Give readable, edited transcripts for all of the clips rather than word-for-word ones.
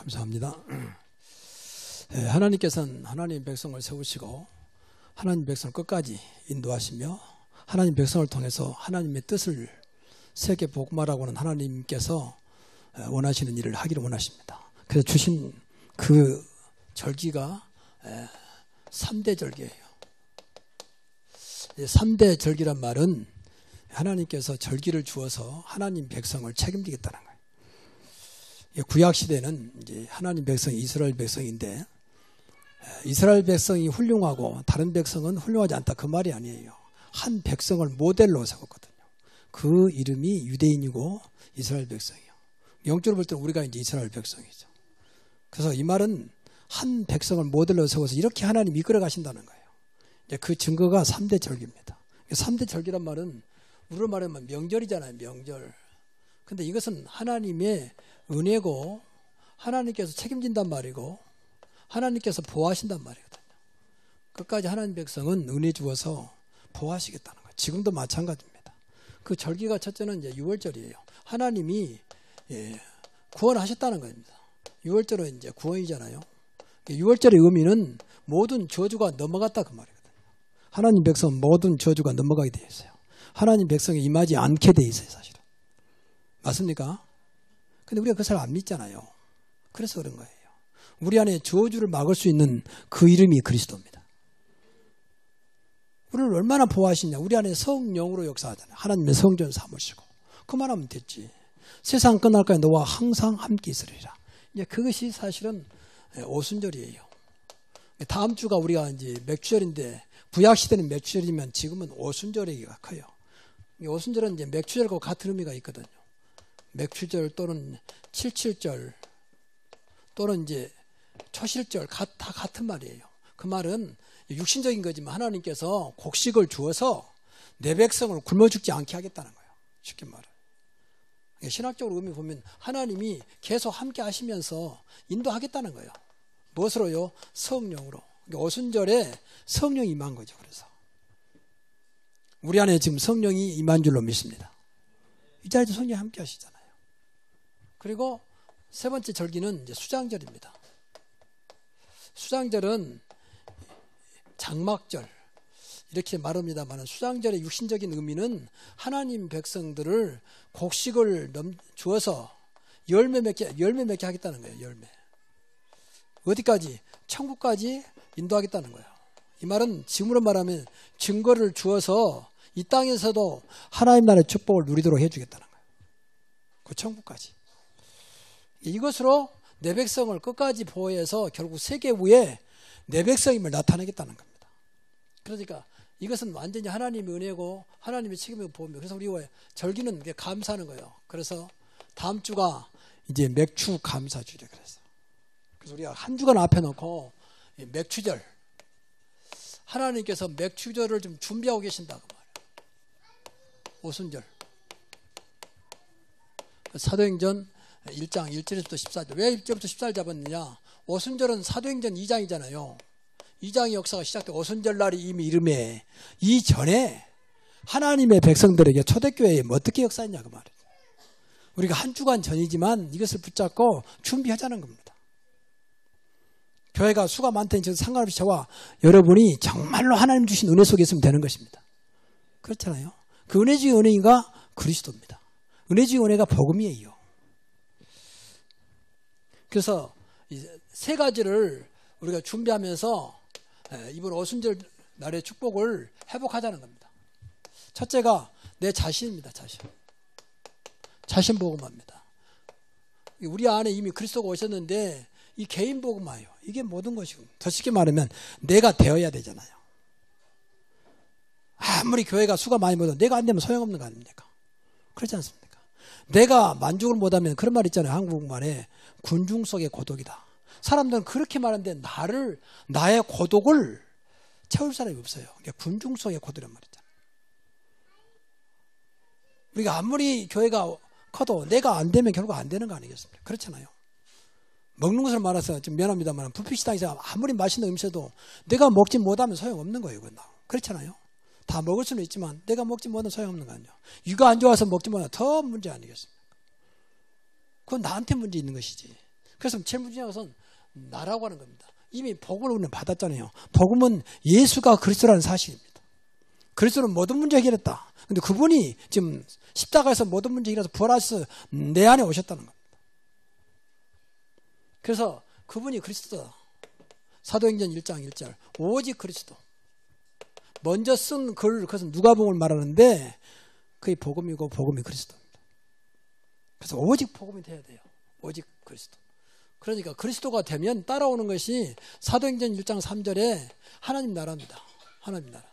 감사합니다. 하나님께서는 하나님 백성을 세우시고 하나님 백성을 끝까지 인도하시며 하나님 백성을 통해서 하나님의 뜻을 세계 복음화라고 하는 하나님께서 원하시는 일을 하기를 원하십니다. 그래서 주신 그 절기가 3대 절기예요. 3대 절기란 말은 하나님께서 절기를 주어서 하나님 백성을 책임지겠다는 거예요. 구약 시대는 이제 하나님 백성이 이스라엘 백성인데 이스라엘 백성이 훌륭하고 다른 백성은 훌륭하지 않다 그 말이 아니에요. 한 백성을 모델로 세웠거든요. 그 이름이 유대인이고 이스라엘 백성이에요. 영적으로 볼 때는 우리가 이제 이스라엘 백성이죠. 그래서 이 말은 한 백성을 모델로 세워서 이렇게 하나님 이끌어 가신다는 거예요. 이제 그 증거가 3대 절기입니다. 3대 절기란 말은 우리로 말하면 명절이잖아요. 명절. 근데 이것은 하나님의 은혜고 하나님께서 책임진단 말이고 하나님께서 보호하신단 말이거든요. 끝까지 하나님 백성은 은혜 주어서 보호하시겠다는 거예요. 지금도 마찬가지입니다. 그 절기가 첫째는 이제 유월절이에요. 하나님이 구원하셨다는 겁니다. 유월절은 이제 구원이잖아요. 유월절의 의미는 모든 저주가 넘어갔다 그 말이거든요. 하나님 백성은 모든 저주가 넘어가게 되어 있어요. 하나님 백성이 임하지 않게 되어 있어요, 사실은. 맞습니까? 근데 우리가 그 사람 안 믿잖아요. 그래서 그런 거예요. 우리 안에 저주를 막을 수 있는 그 이름이 그리스도입니다. 우리를 얼마나 보호하시냐. 우리 안에 성령으로 역사하잖아요. 하나님의 성전 삼으시고. 그만하면 됐지. 세상 끝날까지 너와 항상 함께 있으리라. 이제 그것이 사실은 오순절이에요. 다음 주가 우리가 이제 맥주절인데 구약시대는 맥주절이면 지금은 오순절이기가 커요. 오순절은 이제 맥주절과 같은 의미가 있거든요. 맥주절 또는 칠칠절 또는 이제 초실절 다 같은 말이에요. 그 말은 육신적인 거지만 하나님께서 곡식을 주어서 내 백성을 굶어 죽지 않게 하겠다는 거예요. 쉽게 말해. 신학적으로 의미 보면 하나님이 계속 함께 하시면서 인도하겠다는 거예요. 무엇으로요? 성령으로. 오순절에 성령이 임한 거죠. 그래서 우리 안에 지금 성령이 임한 줄로 믿습니다. 이 자리에서 성령이 함께 하시잖아요. 그리고 세 번째 절기는 이제 수장절입니다. 수장절은 장막절 이렇게 말합니다만 수장절의 육신적인 의미는 하나님 백성들을 곡식을 주어서 열매 맺게 하겠다는 거예요. 열매. 어디까지? 천국까지 인도하겠다는 거예요. 이 말은 지금으로 말하면 증거를 주어서 이 땅에서도 하나님 나라의 축복을 누리도록 해주겠다는 거예요. 그 천국까지. 이것으로 내 백성을 끝까지 보호해서 결국 세계 위에 내 백성임을 나타내겠다는 겁니다. 그러니까 이것은 완전히 하나님의 은혜고 하나님의 책임을 보호합니다. 그래서 우리가 절기는 감사하는 거예요. 그래서 다음 주가 이제 맥주 감사주죠. 그래서 우리가 한 주간 앞에 놓고 맥주절 하나님께서 맥주절을 좀 준비하고 계신다고 말해요. 오순절. 사도행전 1장 1절부터 14절. 왜 1절부터 14절 잡았느냐? 오순절은 사도행전 2장이잖아요. 2장의 역사가 시작되고 오순절 날이 이미 이름에 이전에 하나님의 백성들에게 초대교회에 어떻게 역사했냐 그 말이에요. 우리가 한 주간 전이지만 이것을 붙잡고 준비하자는 겁니다. 교회가 수가 많다니 상관없이 저와 여러분이 정말로 하나님 주신 은혜 속에 있으면 되는 것입니다. 그렇잖아요. 그 은혜 중의 은혜가 그리스도입니다. 은혜 중의 은혜가 복음이에요. 그래서 세 가지를 우리가 준비하면서 이번 오순절 날의 축복을 회복하자는 겁니다. 첫째가 내 자신입니다. 자신 복음화입니다. 우리 안에 이미 그리스도가 오셨는데 이 개인 복음화예요. 이게 모든 것이고 더 쉽게 말하면 내가 되어야 되잖아요. 아무리 교회가 수가 많이 모여도 내가 안 되면 소용없는 거 아닙니까? 그렇지 않습니까? 내가 만족을 못하면 그런 말 있잖아요. 한국말에 군중 속의 고독이다. 사람들은 그렇게 말하는데 나의 고독을 채울 사람이 없어요. 그러니까 군중 속의 고독이란 말이잖아요. 우리가 아무리 교회가 커도 내가 안 되면 결국 안 되는 거 아니겠습니까? 그렇잖아요. 먹는 것을 말해서 좀 미안합니다만 뷔페식당에서 아무리 맛있는 음식도 내가 먹지 못하면 소용없는 거예요. 그렇잖아요. 다 먹을 수는 있지만 내가 먹지 못하면 소용없는 거 아니에요. 이거 안 좋아서 먹지 못하면 더 문제 아니겠습니까? 그건 나한테 문제 있는 것이지. 그래서 제일 중요한 것은 나라고 하는 겁니다. 이미 복음을 우리는 받았잖아요. 복음은 예수가 그리스도라는 사실입니다. 그리스도는 모든 문제 해결했다. 근데 그분이 지금 십자가에서 모든 문제 해결해서 부활하셔서 내 안에 오셨다는 겁니다. 그래서 그분이 그리스도다. 사도행전 1장 1절 오직 그리스도. 먼저 쓴 그것은 누가복음을 말하는데 그게 복음이고 복음이 그리스도입니다. 그래서 오직 복음이 돼야 돼요. 오직 그리스도. 그러니까 그리스도가 되면 따라오는 것이 사도행전 1장 3절에 하나님 나라입니다. 하나님 나라.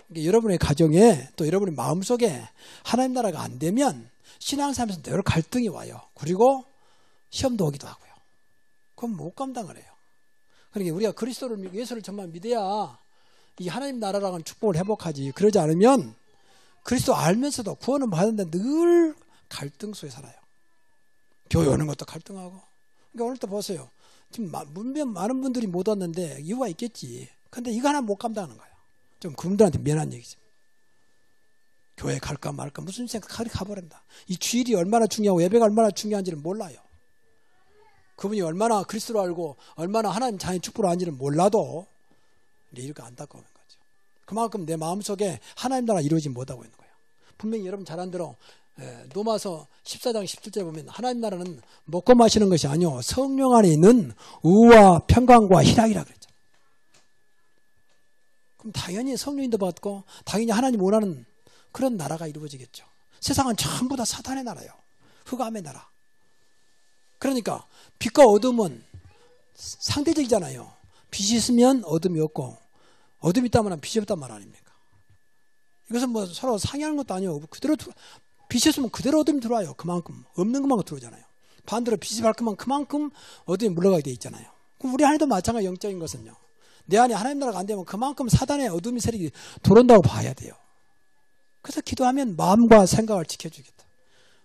그러니까 여러분의 가정에 또 여러분의 마음속에 하나님 나라가 안 되면 신앙생활에서 여러 갈등이 와요. 그리고 시험도 오기도 하고요. 그럼 못 감당을 해요. 그러니까 우리가 그리스도를 예수를 정말 믿어야 이 하나님 나라라는 축복을 회복하지. 그러지 않으면 그리스도 알면서도 구원은 받았는데 늘 갈등 속에 살아요. 교회 오는 것도 갈등하고. 그러니까 오늘 또 보세요. 지금 문명 많은 분들이 못 왔는데 이유가 있겠지. 근데 이거 하나 못 감당하는 거예요. 좀 그분들한테 미안한 얘기죠. 교회 갈까 말까 무슨 생각이 가버린다. 이 주일이 얼마나 중요하고 예배가 얼마나 중요한지는 몰라요. 그분이 얼마나 그리스도를 알고 얼마나 하나님 자녀의 축복을 아는지는 몰라도 이렇게 안타까운 거죠. 그만큼 내 마음속에 하나님 나라가 이루어지지 못하고 있는 거예요. 분명히 여러분 잘 안 들어 로마서 14장 17절에 보면 하나님 나라는 먹고 마시는 것이 아니요 성령 안에 있는 의와 평강과 희락이라 그랬죠. 그럼 당연히 성령인도 받고 당연히 하나님 원하는 그런 나라가 이루어지겠죠. 세상은 전부 다 사탄의 나라예요. 흑암의 나라. 그러니까 빛과 어둠은 상대적이잖아요. 빛이 있으면 어둠이 없고 어둠이 있다면 빛이 없단 말 아닙니까? 이것은 뭐 서로 상의하는 것도 아니고 그대로 빛이 있으면 그대로 어둠이 들어와요. 그만큼 없는 것만 들어오잖아요. 반대로 빛이 밝으면 그만큼 어둠이 물러가게 돼 있잖아요. 그럼 우리 안에도 마찬가지 영적인 것은요. 내 안에 하나님 나라가 안 되면 그만큼 사단의 어둠의 세력이 들어온다고 봐야 돼요. 그래서 기도하면 마음과 생각을 지켜주겠다.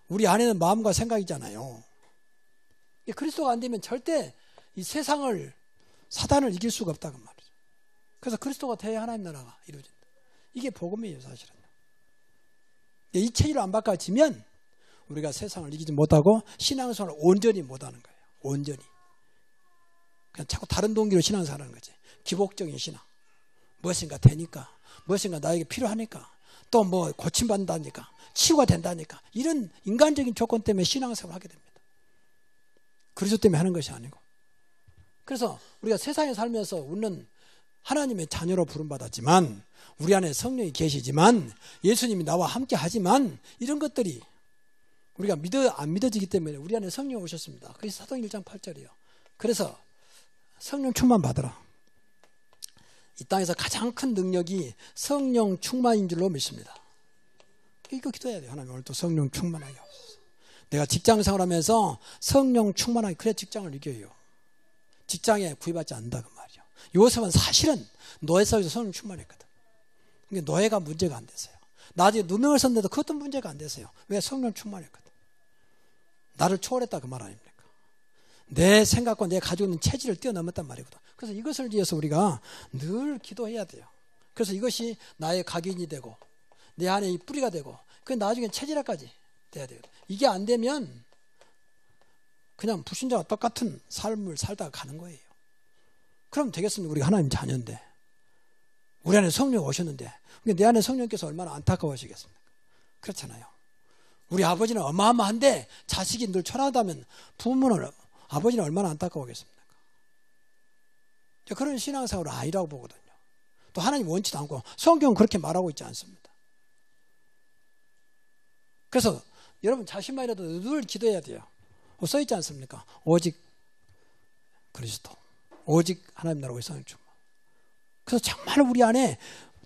우리 안에는 마음과 생각이잖아요. 그리스도가 안 되면 절대 이 세상을 사단을 이길 수가 없다고 말이죠. 그래서 그리스도가 돼야 하나님 나라가 이루어진다. 이게 복음이에요, 사실은. 이 체질을 안 바꿔지면 우리가 세상을 이기지 못하고 신앙생활을 온전히 못하는 거예요. 온전히. 그냥 자꾸 다른 동기로 신앙생활하는 거지. 기복적인 신앙. 무엇인가 되니까, 무엇인가 나에게 필요하니까, 또 뭐 고침받는다니까, 치유가 된다니까 이런 인간적인 조건 때문에 신앙생활을 하게 됩니다. 그리스도 때문에 하는 것이 아니고. 그래서 우리가 세상에 살면서 우리는 하나님의 자녀로 부름받았지만 우리 안에 성령이 계시지만 예수님이 나와 함께 하지만 이런 것들이 우리가 안 믿어지기 때문에 우리 안에 성령이 오셨습니다. 그게 사도행 1장 8절이에요. 그래서 성령 충만 받으라. 이 땅에서 가장 큰 능력이 성령 충만인 줄로 믿습니다. 이거 기도해야 돼요. 하나님 오늘 또 성령 충만하게 하옵소서. 내가 직장 생활하면서 성령 충만하게 그래 직장을 이겨요. 직장에 구애받지 않는다 그 말이에요. 요셉은 사실은 노예 속에서 성령 충만했거든. 그러니까 노예가 문제가 안 됐어요. 나중에 누명을 썼는데도 그것도 문제가 안 됐어요. 왜? 성령 충만했거든. 나를 초월했다 그 말 아닙니까? 내 생각과 내 가지고 있는 체질을 뛰어넘었단 말이거든. 그래서 이것을 위해서 우리가 늘 기도해야 돼요. 그래서 이것이 나의 각인이 되고 내 안에 이 뿌리가 되고 그 나중에 체질화까지 돼야 돼요. 이게 안 되면 그냥 불신자와 똑같은 삶을 살다가 가는 거예요. 그럼 되겠습니까? 우리가 하나님 자녀인데 우리 안에 성령 오셨는데 내 안에 성령께서 얼마나 안타까워하시겠습니까? 그렇잖아요. 우리 아버지는 어마어마한데 자식이 늘 초라하다면 부모는 아버지는 얼마나 안타까워하겠습니까? 그런 신앙생활은 아니라고 보거든요. 또 하나님 원치도 않고 성경은 그렇게 말하고 있지 않습니다. 그래서 여러분 자신만이라도 늘 기도해야 돼요. 써있지 않습니까? 오직 그리스도, 오직 하나님 나라의 성령 충만. 그래서 정말 우리 안에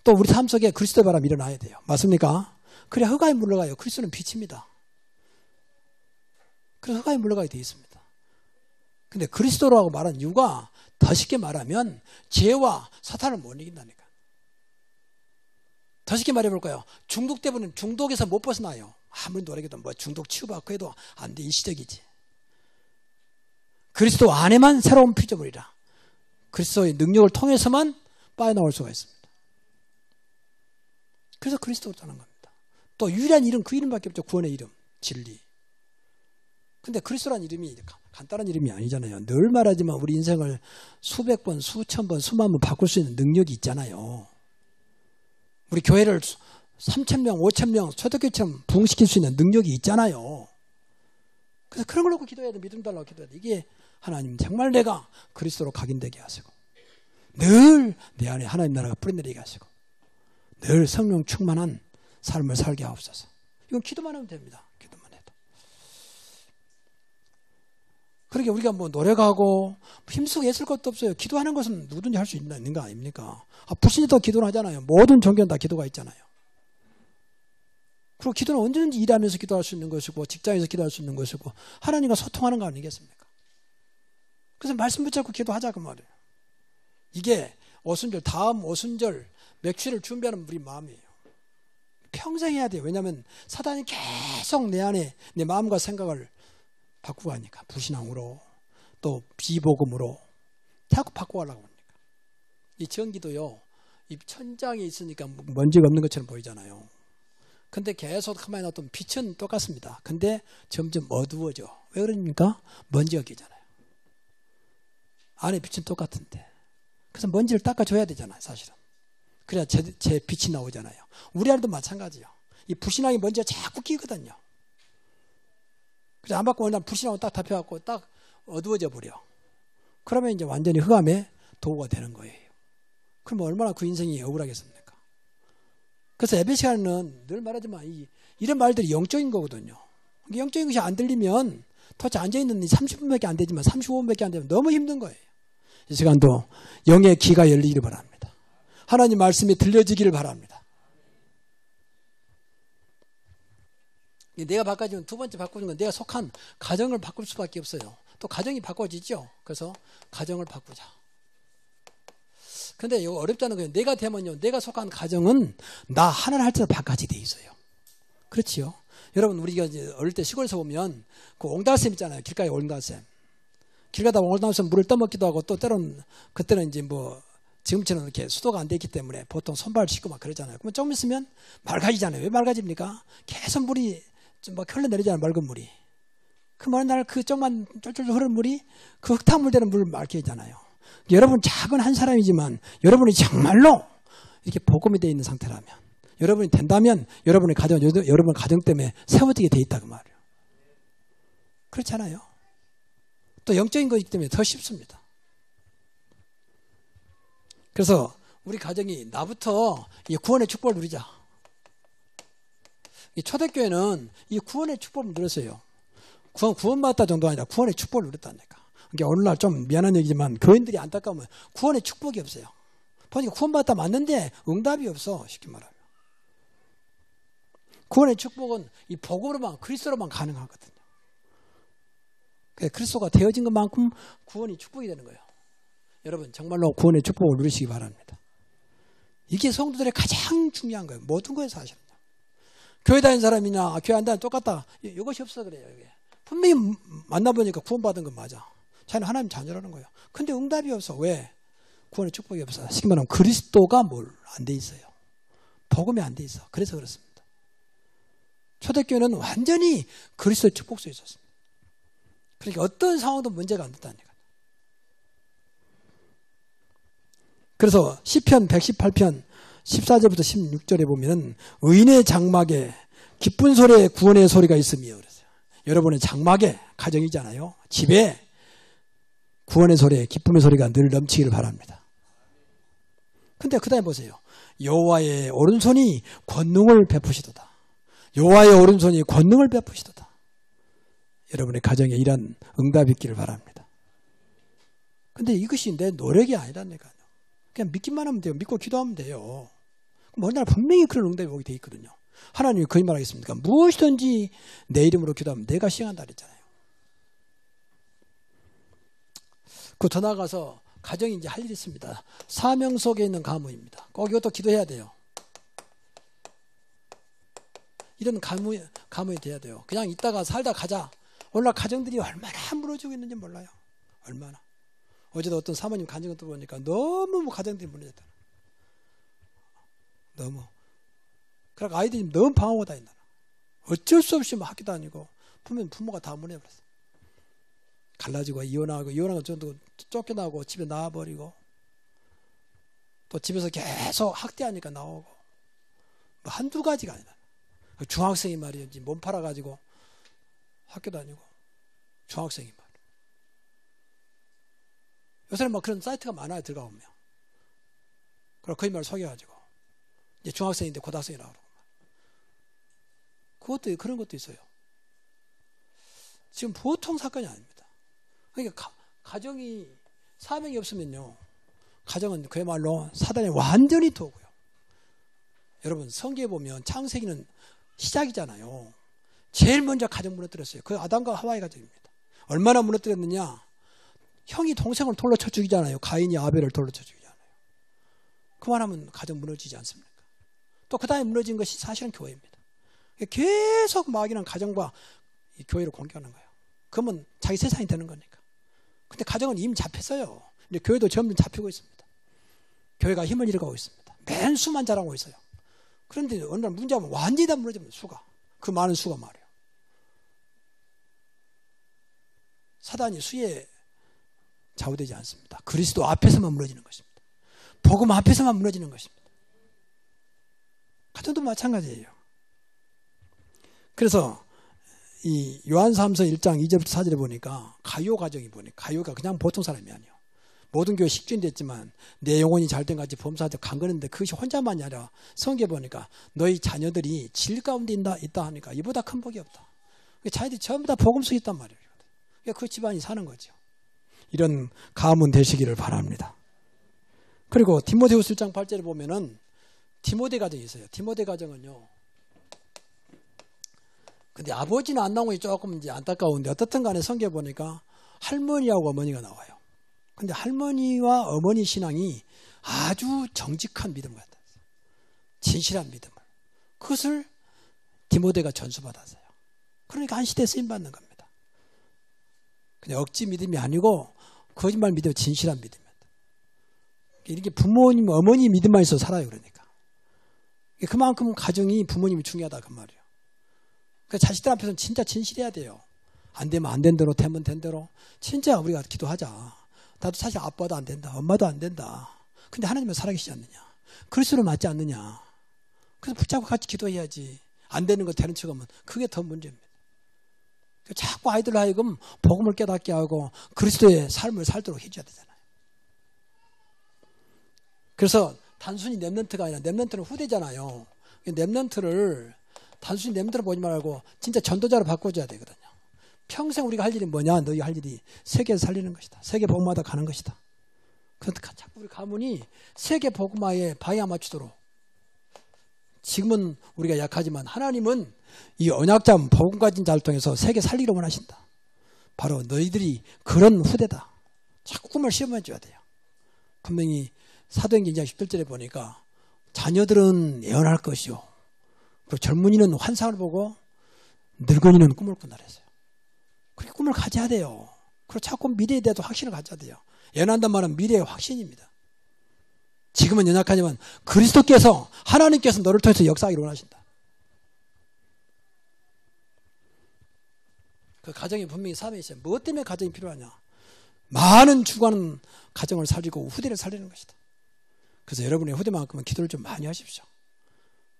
또 우리 삶 속에 그리스도의 바람이 일어나야 돼요. 맞습니까? 그래야 흑암이 물러가요. 그리스도는 빛입니다. 그래서 흑암이 물러가게 되어 있습니다. 근데 그리스도라고 말하는 이유가 더 쉽게 말하면 죄와 사탄을 못 이긴다니까. 더 쉽게 말해볼까요? 중독 때문에 중독에서 못 벗어나요. 아무리 노력해도 뭐 중독 치유받고 해도 안 돼. 일시적이지. 그리스도 안에만 새로운 피조물이라. 그리스도의 능력을 통해서만 빠져나올 수가 있습니다. 그래서 그리스도로 떠난 겁니다. 또 유일한 이름 그 이름밖에 없죠. 구원의 이름. 진리. 근데 그리스도라는 이름이 간단한 이름이 아니잖아요. 늘 말하지만 우리 인생을 수백 번, 수천 번, 수만 번 바꿀 수 있는 능력이 있잖아요. 우리 교회를 3,000명, 5,000명 초대교회처럼 부흥시킬 수 있는 능력이 있잖아요. 그래서 그런 걸 놓고 기도해야 돼. 믿음 달라고 기도해야 돼. 이게 하나님 정말 내가 그리스도로 각인되게 하시고 늘 내 안에 하나님 나라가 뿌리내리게 하시고 늘 성령 충만한 삶을 살게 하옵소서. 이건 기도만 하면 됩니다. 기도만 해도. 그러게 우리가 뭐 노력하고 힘쓰고 애쓸 것도 없어요. 기도하는 것은 누구든지 할 수 있는 거 아닙니까? 불신자도 기도를 하잖아요. 모든 종교는 다 기도가 있잖아요. 그리고 기도는 언제든지 일하면서 기도할 수 있는 것이고 직장에서 기도할 수 있는 것이고 하나님과 소통하는 거 아니겠습니까? 그래서 말씀 붙잡고 기도하자 그 말이에요. 이게 오순절, 다음 오순절 맥주를 준비하는 우리 마음이에요. 평생 해야 돼요. 왜냐하면 사단이 계속 내 안에 내 마음과 생각을 바꾸고 하니까 불신앙으로 또 비복음으로 자꾸 바꿔가려고 하니까. 이 전기도요. 이 천장에 있으니까 먼지가 없는 것처럼 보이잖아요. 근데 계속 가만히 놔두면 빛은 똑같습니다. 근데 점점 어두워져. 왜 그러니까? 먼지가 끼잖아요. 안에 빛은 똑같은데. 그래서 먼지를 닦아줘야 되잖아요. 사실은. 그래야 제 빛이 나오잖아요. 우리 안에도 마찬가지예요. 이 불신앙이 먼지가 자꾸 끼거든요. 그래서 안 받고 어느 날 불신앙을 딱 답해갖고 딱 어두워져 버려. 그러면 이제 완전히 흑암의 도구가 되는 거예요. 그럼 얼마나 그 인생이 억울하겠습니까? 그래서 예배 시간에는 늘 말하지만 이런 말들이 영적인 거거든요. 영적인 것이 안 들리면 도대체 앉아있는 30분밖에 안 되지만 35분밖에 안 되면 너무 힘든 거예요. 이 시간도 영의 귀가 열리기를 바랍니다. 하나님 말씀이 들려지기를 바랍니다. 내가 바꿔주면 두 번째 바꾸는 건 내가 속한 가정을 바꿀 수밖에 없어요. 또 가정이 바꿔지죠. 그래서 가정을 바꾸자. 근데 이거 어렵다는 거예요. 내가 되면요. 내가 속한 가정은 나 하나를 할 때도 바꿔지 돼 있어요. 그렇지요. 여러분 우리가 이제 어릴 때 시골에서 보면 그 옹달샘 있잖아요. 길가에 옹달샘. 길 가다 옹달샘 물을 떠먹기도 하고 또 때로는 그때는 이제 뭐 지금처럼 이렇게 수도가 안 돼 있기 때문에 보통 손발 씻고 막 그러잖아요. 그러면 조금 있으면 맑아지잖아요. 왜 맑아집니까? 계속 물이 좀 막 흘러내리잖아요. 맑은 물이. 그 먼 날 그 조금만 쫄쫄 흐르는 물이 그 흙탕물 되는 물을 맑게 하잖아요. 여러분 작은 한 사람이지만 여러분이 정말로 이렇게 복음이 되어 있는 상태라면 여러분이 된다면 여러분의 가정 때문에 세워지게 되어 있다 그 말이에요. 그렇잖아요. 또 영적인 것이기 때문에 더 쉽습니다. 그래서 우리 가정이 나부터 이 구원의 축복을 누리자. 이 초대교회는 이 구원의 축복을 누렸어요. 구원받았다 정도가 아니라 구원의 축복을 누렸다니까. 그러니까 오늘날 좀 미안한 얘기지만 교인들이 안타까우면 구원의 축복이 없어요. 보니까 구원받았다 맞는데 응답이 없어. 쉽게 말하면. 구원의 축복은 이 복음으로만 그리스도로만 가능하거든요. 그리스도가 되어진 것만큼 구원이 축복이 되는 거예요. 여러분 정말로 구원의 축복을 누리시기 바랍니다. 이게 성도들의 가장 중요한 거예요. 모든 거에 사실은요. 교회 다니는 사람이나 교회 안 다니는 똑같다. 이것이 없어 그래요. 이게. 분명히 만나보니까 구원받은 건 맞아. 자기는 하나님 자녀라는 거예요. 근데 응답이 없어. 왜? 구원의 축복이 없어. 쉽게 말하면 그리스도가 뭘 안 돼 있어요. 복음이 안 돼 있어. 그래서 그렇습니다. 초대교회는 완전히 그리스도의 축복 속에 있었습니다. 그러니까 어떤 상황도 문제가 안 됐다니까. 그래서 시편 118편 14절부터 16절에 보면 의인의 장막에 기쁜 소리에 구원의 소리가 있으며 그랬어요. 여러분의 장막에 가정이잖아요. 집에 구원의 소리에 기쁨의 소리가 늘 넘치기를 바랍니다. 근데 그 다음에 보세요. 여호와의 오른손이 권능을 베푸시도다. 여호와의 오른손이 권능을 베푸시도다. 여러분의 가정에 이런 응답이 있기를 바랍니다. 근데 이것이 내 노력이 아니라니까요. 그냥 믿기만 하면 돼요. 믿고 기도하면 돼요. 어느 날 분명히 그런 응답이 오게 돼 있거든요. 하나님이 거짓 말하겠습니까? 무엇이든지 내 이름으로 기도하면 내가 시행한다 그랬잖아요. 그 더 나아가서 가정이 이제 할 일이 있습니다. 사명 속에 있는 가문입니다. 꼭 이것도 기도해야 돼요. 이런 가문이 돼야 돼요. 그냥 있다가 살다 가자. 오늘날 가정들이 얼마나 무너지고 있는지 몰라요. 얼마나. 어제도 어떤 사모님 간증을 들어보니까 너무 가정들이 무너졌다. 너무. 그러니까 아이들이 너무 방황하고 다닌다. 어쩔 수 없이 막 학교 다니고 부모가 다 무너져버렸어. 갈라지고 이혼하고 좀 쫓겨나고 집에 나와버리고 또 집에서 계속 학대하니까 나오고 뭐 한두 가지가 아니라 중학생이 말이지 몸 팔아가지고 학교 다니고 중학생이 말이야. 요새는 막 그런 사이트가 많아요. 들어가 보면. 그럼 거짓말 속여가지고 이제 중학생인데 고등학생이 나오고 그것도 그런 것도 있어요. 지금 보통 사건이 아닙니다. 그러니까 가정이 사명이 없으면요, 가정은 그야말로 사단이 완전히 도고요. 여러분 성경에 보면 창세기는 시작이잖아요. 제일 먼저 가정 무너뜨렸어요. 그 아담과 하와의 가정입니다. 얼마나 무너뜨렸느냐? 형이 동생을 돌로 쳐 죽이잖아요. 가인이 아벨을 돌로 쳐 죽이잖아요. 그만하면 가정 무너지지 않습니까? 또 그 다음에 무너진 것이 사실은 교회입니다. 계속 마귀는 가정과 이 교회를 공격하는 거예요. 그러면 자기 세상이 되는 거니까. 근데 가정은 이미 잡혔어요. 근데 교회도 점점 잡히고 있습니다. 교회가 힘을 잃어가고 있습니다. 맨 수만 자라고 있어요. 그런데 어느 날 문제하면 완전히 다 무너집니다. 수가. 그 많은 수가 말이에요. 사단이 수에 좌우되지 않습니다. 그리스도 앞에서만 무너지는 것입니다. 복음 앞에서만 무너지는 것입니다. 가정도 마찬가지예요. 그래서 이 요한사도서 1장 2절부터 4절에 보니까 가요 가정이 보니까 가요가 그냥 보통 사람이 아니에요. 모든 교회 식주인 됐지만 내 영혼이 잘된 같이 범사한테 강건했는데 그것이 혼자만이 아니라 성경에 보니까 너희 자녀들이 질 가운데 있다 하니까 이보다 큰 복이 없다. 자녀들이 전부 다 복음 속에 있단 말이에요. 그러니까 그 집안이 사는 거죠. 이런 가문 되시기를 바랍니다. 그리고 디모데후서 1장 8절에 보면은 디모데 가정이 있어요. 디모데 가정은요. 근데 아버지는 안 나온 게 조금 이제 안타까운데 어떻든 간에 성경에 보니까 할머니하고 어머니가 나와요. 근데 할머니와 어머니 신앙이 아주 정직한 믿음 같아요. 진실한 믿음을. 그것을 디모데가 전수받았어요. 그러니까 한 시대에 쓰임받는 겁니다. 그냥 억지 믿음이 아니고 거짓말 믿음, 진실한 믿음입니다. 이렇게 부모님, 어머니 믿음만 있어 살아요. 그러니까. 그만큼 가정이 부모님이 중요하다 그 말이에요. 그러니까 자식들 앞에서는 진짜 진실해야 돼요. 안 되면 안 된 대로, 되면 된 대로. 진짜 우리가 기도하자. 나도 사실 아빠도 안 된다. 엄마도 안 된다. 근데 하나님은 살아계시지 않느냐. 그리스도로 맞지 않느냐. 그래서 붙잡고 같이 기도해야지. 안 되는 거 되는 척하면 그게 더 문제입니다. 자꾸 아이들 하여금 복음을 깨닫게 하고 그리스도의 삶을 살도록 해줘야 되잖아요. 그래서 단순히 렘넌트가 아니라 렘넌트는 후대잖아요. 렘넌트를 단순히 렘넌트로 보지 말고 진짜 전도자로 바꿔줘야 되거든요. 평생 우리가 할 일이 뭐냐? 너희 할 일이 세계 살리는 것이다. 세계 복음화다 가는 것이다. 그러니까 자꾸 우리 가문이 세계 복음화에 방향 맞추도록. 지금은 우리가 약하지만 하나님은 이 언약자 복음 가진 자를 통해서 세계 살리기를 원하신다. 바로 너희들이 그런 후대다. 자꾸 꿈을 시험해 줘야 돼요. 분명히 사도행전 2장 17절에 보니까 자녀들은 예언할 것이요. 그리고 젊은이는 환상을 보고 늙은이는 꿈을 꾼다 그랬어요. 그렇게 꿈을 가져야 돼요. 그리고 자꾸 미래에 대해서 확신을 가져야 돼요. 예언한단 말은 미래의 확신입니다. 지금은 연약하지만 그리스도께서 하나님께서 너를 통해서 역사하기를 원하신다. 그 가정이 분명히 삶에 있어요. 무엇 때문에 가정이 필요하냐? 많은 죽어가는 가정을 살리고 후대를 살리는 것이다. 그래서 여러분의 후대만큼은 기도를 좀 많이 하십시오.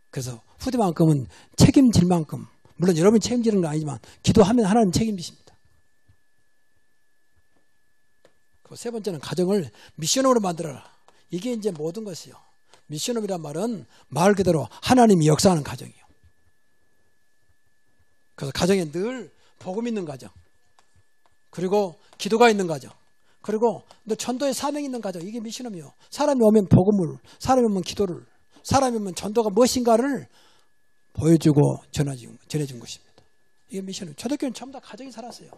그래서 후대만큼은 책임질 만큼, 물론 여러분이 책임지는 건 아니지만 기도하면 하나님 책임지십니다. 그 세 번째는 가정을 미션으로 만들어라. 이게 이제 모든 것이요. 미션업이란 말은 말 그대로 하나님이 역사하는 가정이에요. 그래서 가정에 늘 복음 있는 가정, 그리고 기도가 있는 가정, 그리고 너 전도의 사명이 있는 가정. 이게 미션업이에요. 사람이 오면 복음을, 사람이 오면 기도를, 사람이 오면 전도가 무엇인가를 보여주고 전해준 것입니다. 이게 미션업. 초대교회는 전부 다 가정이 살았어요.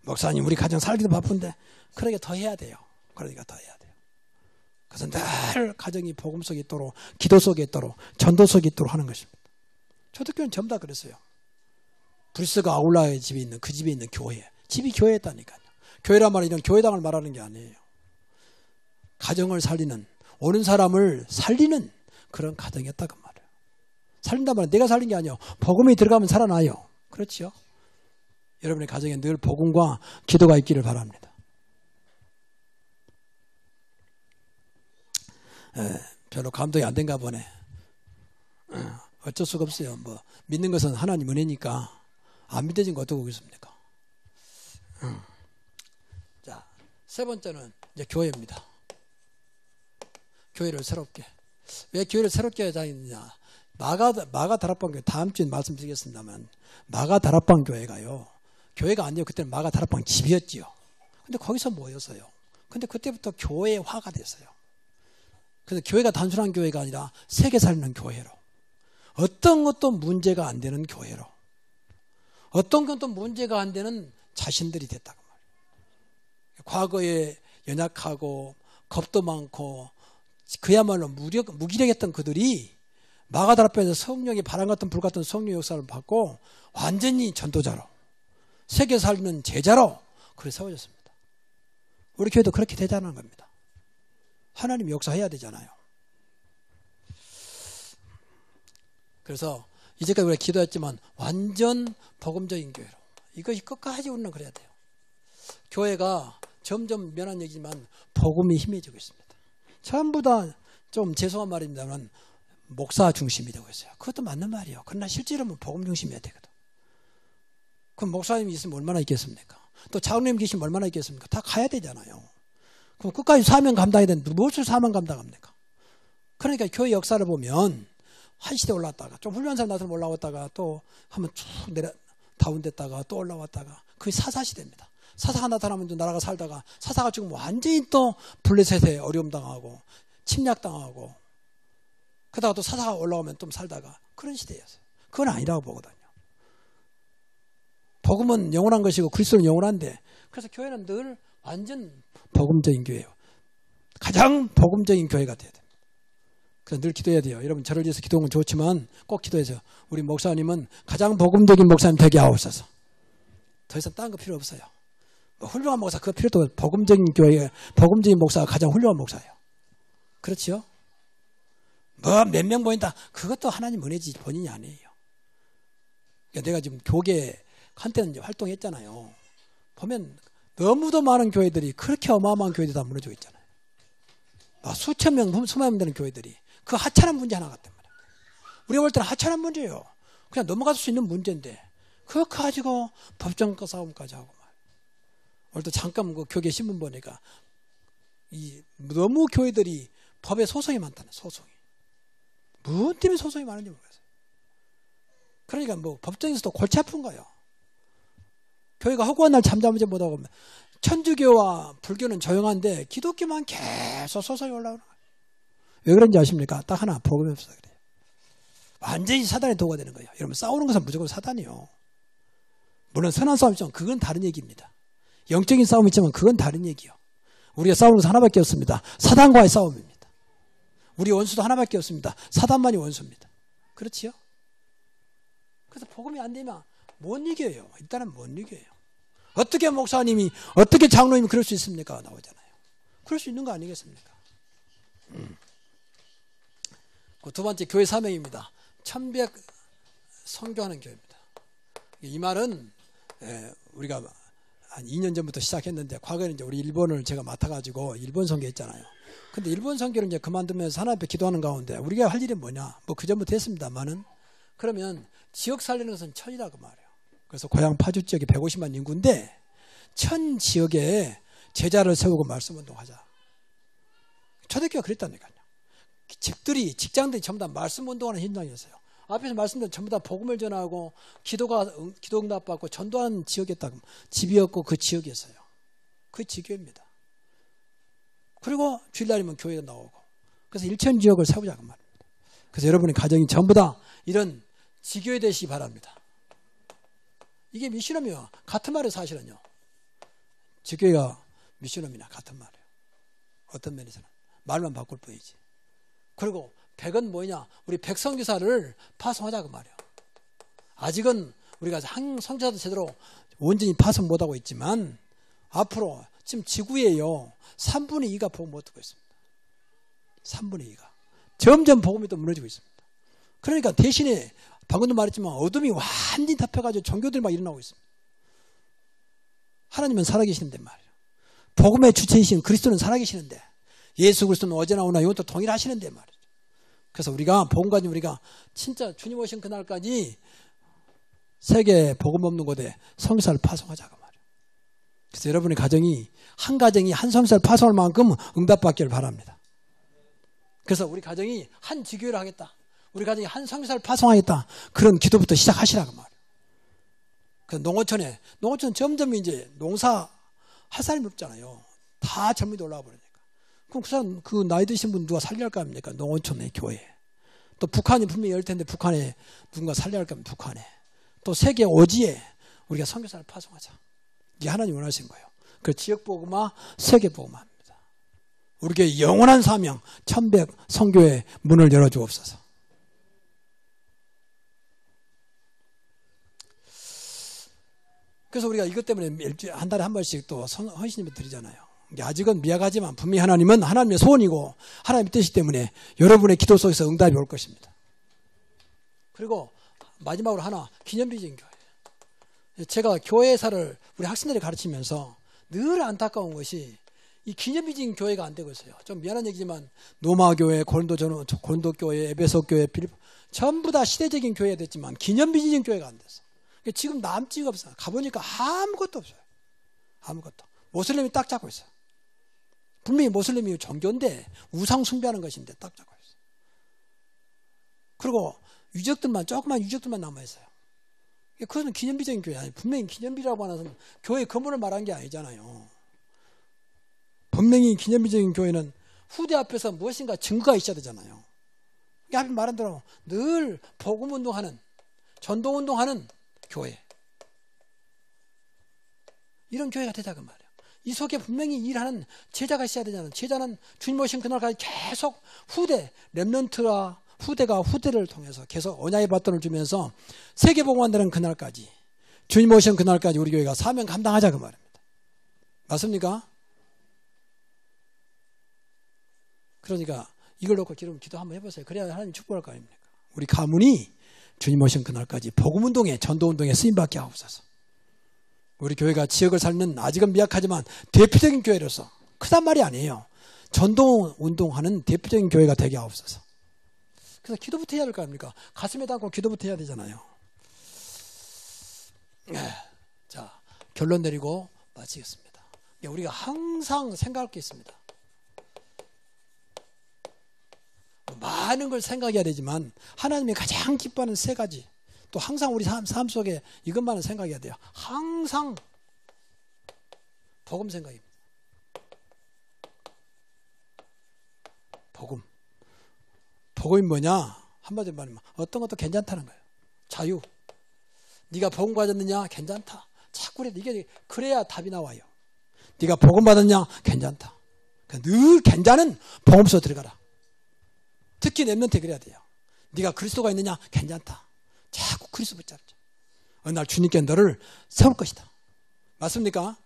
목사님 우리 가정 살기도 바쁜데 그러니까 더 해야 돼요. 그러니까 더 해야 돼요. 그래서 늘 가정이 복음 속에 있도록, 기도 속에 있도록, 전도 속에 있도록 하는 것입니다. 초대교회는 전부 다 그랬어요. 브리스가 아울라의 집에 있는 그 집에 있는 교회, 집이 교회였다니까요. 교회란 말은 이런 교회당을 말하는 게 아니에요. 가정을 살리는, 오는 사람을 살리는 그런 가정이었다 그 말이에요. 살린단 말은 내가 살린 게 아니에요. 복음이 들어가면 살아나요. 그렇죠? 여러분의 가정에 늘 복음과 기도가 있기를 바랍니다. 별로 감동이 안 된가 보네. 어쩔 수가 없어요. 뭐 믿는 것은 하나님 은혜니까 안 믿어진 거 어떻게 보겠습니까? 자, 세 번째는 이제 교회입니다. 교회를 새롭게. 왜 교회를 새롭게 다니느냐? 마가 다락방 교회 다음 주에 말씀드리겠습니다만 마가 다락방 교회가요. 교회가 아니요. 그때는 마가 다락방 집이었지요. 근데 거기서 모였어요. 근데 그때부터 교회화가 됐어요. 그래서 교회가 단순한 교회가 아니라 세계 살리는 교회로. 어떤 것도 문제가 안 되는 교회로. 어떤 것도 문제가 안 되는 자신들이 됐다고 말이에요. 과거에 연약하고 겁도 많고 그야말로 무기력했던 그들이 마가다락방에서 성령의 바람 같은 불 같은 성령 역사를 받고 완전히 전도자로 세계 살리는 제자로 그렇게 세워졌습니다. 우리 교회도 그렇게 되자는 겁니다. 하나님이 역사해야 되잖아요. 그래서 이제까지 우리가 기도했지만 완전 복음적인 교회로 이것이 끝까지 우리는 그래야 돼요. 교회가 점점 면한 얘기지만 복음이 힘해지고 있습니다. 전부 다 좀 죄송한 말입니다만 목사 중심이 되고 있어요. 그것도 맞는 말이에요. 그러나 실제로는 복음 중심이어야 되거든. 그럼 목사님이 있으면 얼마나 있겠습니까? 또 장로님 계시면 얼마나 있겠습니까? 다 가야 되잖아요. 그럼 끝까지 사명 감당해야 되는데 무엇을 사명 감당합니까? 그러니까 교회 역사를 보면 한 시대 올라왔다가 좀 훌륭한 사람 나서는 올라왔다가 또 한번 쭉 내려 다운됐다가 또 올라왔다가 그게 사사시대입니다. 사사가 나타나면 또 나라가 살다가 사사가 지금 완전히 또 블레셋에 어려움 당하고 침략당하고 그러다가 또 사사가 올라오면 좀 살다가 그런 시대였어요. 그건 아니라고 보거든요. 복음은 영원한 것이고 그리스도는 영원한데 그래서 교회는 늘 완전 복음적인 교회예요. 가장 복음적인 교회가 돼야 됩니다. 그래서 늘 기도해야 돼요. 여러분 저를 위해서 기도하면 좋지만 꼭 기도해서 우리 목사님은 가장 복음적인 목사님 되게 하옵소서. 더 이상 딴 거 필요 없어요. 뭐 훌륭한 목사 그거 필요도 없어요. 복음적인 교회 복음적인 목사가 가장 훌륭한 목사예요. 그렇죠? 뭐 몇 명 보인다. 그것도 하나님 은혜지 본인이 아니에요. 그러니까 내가 지금 교계 한때는 이제 활동했잖아요. 보면 너무도 많은 교회들이 그렇게 어마어마한 교회들이 다 무너지고 있잖아요. 수천 명, 수만 명 되는 교회들이 그 하찮은 문제 하나 같단 말이에요. 우리가 볼 때는 하찮은 문제예요. 그냥 넘어갈 수 있는 문제인데 그거 가지고 법정과 싸움까지 하고 말. 오늘 또 잠깐 그 교계 신문 보니까 너무 교회들이 법에 소송이 많다는 소송이. 무슨 때문에 소송이 많은지 모르겠어요. 그러니까 뭐 법정에서도 골치 아픈 거예요. 교회가 허구한 날 잠잠하지 못하고 천주교와 불교는 조용한데 기독교만 계속 소송이 올라오는 거예요. 왜 그런지 아십니까? 딱 하나 복음이 없어서 그래요. 완전히 사단의 도구가 되는 거예요. 여러분 싸우는 것은 무조건 사단이요. 물론 선한 싸움 있지만 그건 다른 얘기입니다. 영적인 싸움이 있지만 그건 다른 얘기요. 우리가 싸우는 것은 하나밖에 없습니다. 사단과의 싸움입니다. 우리 원수도 하나밖에 없습니다. 사단만이 원수입니다. 그렇지요? 그래서 복음이 안 되면 못 이겨요. 일단은 못 이겨요. 어떻게 목사님이 어떻게 장로님이 그럴 수 있습니까? 나오잖아요. 그럴 수 있는 거 아니겠습니까? 그 두 번째 교회 사명입니다. 천백 선교하는 교회입니다. 이 말은 우리가 한 2년 전부터 시작했는데 과거에는 이제 우리 일본을 제가 맡아가지고 일본 선교했잖아요. 근데 일본 선교를 이제 그만두면서 하나님 앞에 기도하는 가운데 우리가 할 일이 뭐냐? 뭐 그 전부터 했습니다만은 그러면 지역 살리는 것은 천이라고 말해요. 그래서 고향 파주 지역이 150만 인구인데 천 지역에 제자를 세우고 말씀 운동하자. 초대교회가 그랬다니까요. 집들이 직장들이 전부 다 말씀 운동하는 현장이었어요. 앞에서 말씀드린 전부 다 복음을 전하고 기도 응답받고 전도하는 지역이었다고 집이었고 그 지역이었어요. 그 지교입니다. 그리고 주일날이면 교회가 나오고 그래서 일천 지역을 세우자고 말입니다. 그래서 여러분의 가정이 전부 다 이런 지교회 되시기 바랍니다. 이게 미션이요. 같은 말이에요. 사실은요. 지교회가 미션이나 같은 말이에요. 어떤 면에서는 말만 바꿀 뿐이지. 그리고 백은 뭐냐? 우리 백성교사를 파송하자 그 말이에요. 아직은 우리가 성교사도 제대로 온전히 파송 못하고 있지만 앞으로 지금 지구에요. 3분의 2가 복음 못 듣고 있습니다. 3분의 2가. 점점 복음이 또 무너지고 있습니다. 그러니까 대신에 방금도 말했지만 어둠이 완전히 덮여가지고 종교들이 막 일어나고 있습니다. 하나님은 살아계시는데 말이에요. 복음의 주체이신 그리스도는 살아계시는데 예수 그리스도는 어제나 오나 영원토록 동일하시는데 말이죠. 그래서 우리가 복음 가지고 우리가 진짜 주님 오신 그날까지 세계 복음 없는 곳에 성교사를 파송하자고 말이에요. 그래서 여러분의 가정이 한 성교사를 파송할 만큼 응답받기를 바랍니다. 그래서 우리 가정이 한 지교회를 하겠다. 우리 가정이 한 성교사를 파송하겠다. 그런 기도부터 시작하시라고 말이에요. 그 농어촌은 점점 이제 농사 할 사람이 없잖아요. 다 젊은이들 올라와 버리니까. 그럼 그 사람, 그 나이 드신 분 누가 살려야 할 거 아닙니까? 농어촌의 교회. 또 북한이 분명히 열 텐데 북한에 누군가 살려야 할 거 아닙니까? 북한에. 또 세계 오지에 우리가 선교사를 파송하자. 이게 하나님 원하신 거예요. 그 지역복음화, 세계복음화입니다. 우리 교회 영원한 사명, 천백 선교의 문을 열어주옵소서. 그래서 우리가 이것 때문에 한 달에 한 번씩 또 헌신을 드리잖아요. 아직은 미약하지만 분명히 하나님은 하나님의 소원이고 하나님의 뜻이기 때문에 여러분의 기도 속에서 응답이 올 것입니다. 그리고 마지막으로 하나, 기념비적인 교회. 제가 교회사를 우리 학생들이 가르치면서 늘 안타까운 것이 이 기념비적인 교회가 안 되고 있어요. 좀 미안한 얘기지만 노마교회, 고린도교회, 에베소교회, 전부 다 시대적인 교회가 됐지만 기념비적인 교회가 안 됐어. 지금 남지가 없어요. 가보니까 아무것도 없어요. 아무것도. 모슬림이 딱 잡고 있어요. 분명히 모슬림이 종교인데 우상 숭배하는 것인데 딱 잡고 있어요. 그리고 조그만 유적들만 남아있어요. 그것은 기념비적인 교회 아니에요. 분명히 기념비라고 하는 교회 건물을 말한 게 아니잖아요. 분명히 기념비적인 교회는 후대 앞에서 무엇인가 증거가 있어야 되잖아요. 앞에 말한 대로 늘 복음운동하는, 전도운동하는 교회. 이런 교회가 되자고 말이에요. 이 속에 분명히 일하는 제자가 있어야 되잖아요. 제자는 주님 오신 그날까지 계속 렘넌트와 후대가 후대를 통해서 계속 언약의 바톤을 주면서 세계복음화되는 그날까지, 주님 오신 그날까지 우리 교회가 사명 감당하자 그 말입니다. 맞습니까? 그러니까 이걸 놓고 기도 한번 해보세요. 그래야 하나님 축복할 거 아닙니까? 우리 가문이 주님 오신 그날까지 복음운동에, 전도운동에 쓰임받게 하옵소서. 우리 교회가 지역을 살면 아직은 미약하지만 대표적인 교회로서, 크단 말이 아니에요. 전도운동하는 대표적인 교회가 되게 하옵소서. 그래서 기도부터 해야 될 거 아닙니까? 가슴에 담고 기도부터 해야 되잖아요. 자, 결론 내리고 마치겠습니다. 우리가 항상 생각할 게 있습니다. 많은 걸 생각해야 되지만 하나님이 가장 기뻐하는 세 가지, 또 항상 우리 삶 속에 이것만은 생각해야 돼요. 항상 복음 생각입니다. 복음이 뭐냐? 한마디로 말하면 어떤 것도 괜찮다는 거예요. 자유. 네가 복음 받았느냐? 괜찮다. 자꾸 이게 그래야 답이 나와요. 네가 복음 받았냐? 괜찮다. 늘 괜찮은 복음서 들어가라. 특히 렘넌트에 그래야 돼요. 네가 그리스도가 있느냐? 괜찮다. 자꾸 그리스도 붙잡자. 어느 날 주님께 너를 세울 것이다. 맞습니까?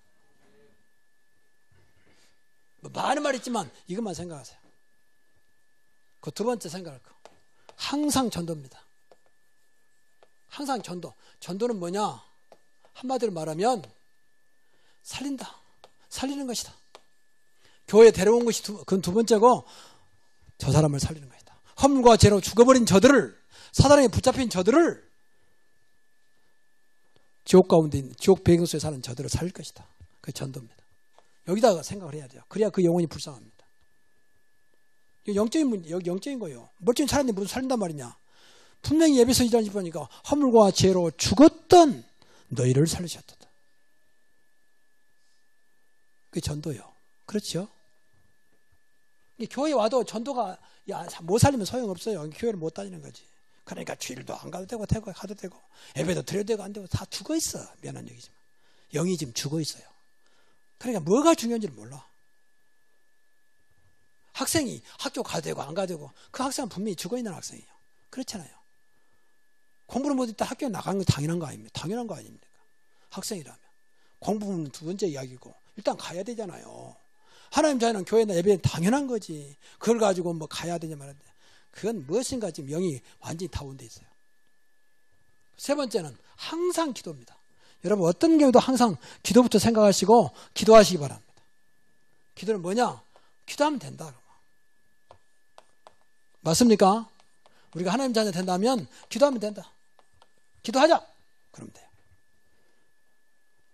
많은 말 있지만 이것만 생각하세요. 그 두 번째 생각할 거. 항상 전도입니다. 항상 전도. 전도는 뭐냐? 한마디로 말하면 살린다. 살리는 것이다. 교회에 데려온 것이 그건 두 번째고, 저 사람을 살리는 것이다. 허물과 죄로 죽어버린 저들을, 사단에게 붙잡힌 저들을, 지옥 가운데 있는, 지옥 배경 속에 사는 저들을 살릴 것이다. 그게 전도입니다. 여기다가 생각을 해야 돼요. 그래야 그 영혼이 불쌍합니다. 영적인 거예요. 멀쩡히 살았는데 무슨 살린단 말이냐? 분명히 에베소 2장 10절 보니까 허물과 죄로 죽었던 너희를 살리셨다. 그게 전도요. 그렇죠? 교회에 와도 전도가 못 살리면 소용없어요. 교회를 못 다니는 거지. 그러니까 주일도 안 가도 되고 가도 되고 예배도 드려도 되고 안 되고 다 죽어 있어. 미안한 얘기지만 영이 지금 죽어 있어요. 그러니까 뭐가 중요한지를 몰라. 학생이 학교 가도 되고 안 가도 되고 그 학생은 분명히 죽어 있는 학생이에요. 그렇잖아요. 공부를 못했다 학교에 나가는 건 당연한 거 아닙니까? 당연한 거 아닙니까? 학생이라면. 공부는 두 번째 이야기고 일단 가야 되잖아요. 하나님 자녀는 교회나 예배는 당연한 거지. 그걸 가지고 뭐 가야 되냐 말인데 그건 무엇인가 지금 영이 완전히 다운돼 있어요. 세 번째는 항상 기도입니다. 여러분 어떤 경우도 항상 기도부터 생각하시고 기도하시기 바랍니다. 기도는 뭐냐? 기도하면 된다. 맞습니까? 우리가 하나님 자녀 된다면 기도하면 된다. 기도하자. 그러면 돼요.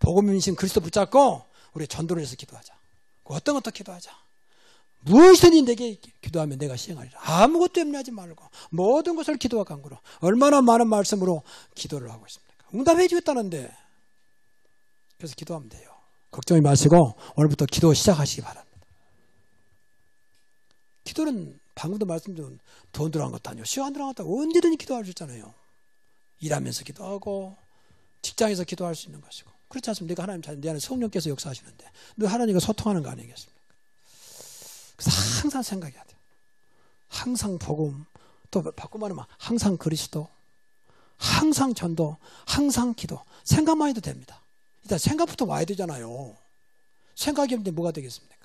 복음이신 그리스도 붙잡고 우리 전도를 해서 기도하자. 어떤 것도 기도하자. 무엇이든지 내게 기도하면 내가 시행하리라. 아무것도 염려하지 말고 모든 것을 기도와 간구로. 얼마나 많은 말씀으로 기도를 하고 있습니까? 응답해 주겠다는데. 그래서 기도하면 돼요. 걱정하지 마시고 오늘부터 기도 시작하시기 바랍니다. 기도는 방금도 말씀드린 돈 들어간 것도 아니고 시간 들어간 것도 아니고 언제든지 기도할 수 있잖아요. 일하면서 기도하고 직장에서 기도할 수 있는 것이고. 그렇지 않습니까? 내가 하나님 자녀, 내 안에 성령께서 역사하시는데 너 하나님과 소통하는 거 아니겠습니까? 그래서 항상 생각해야 돼요. 항상 복음, 또 바꿔 말하면 항상 그리스도, 항상 전도, 항상 기도. 생각만 해도 됩니다. 일단 생각부터 와야 되잖아요. 생각이 없는데 뭐가 되겠습니까?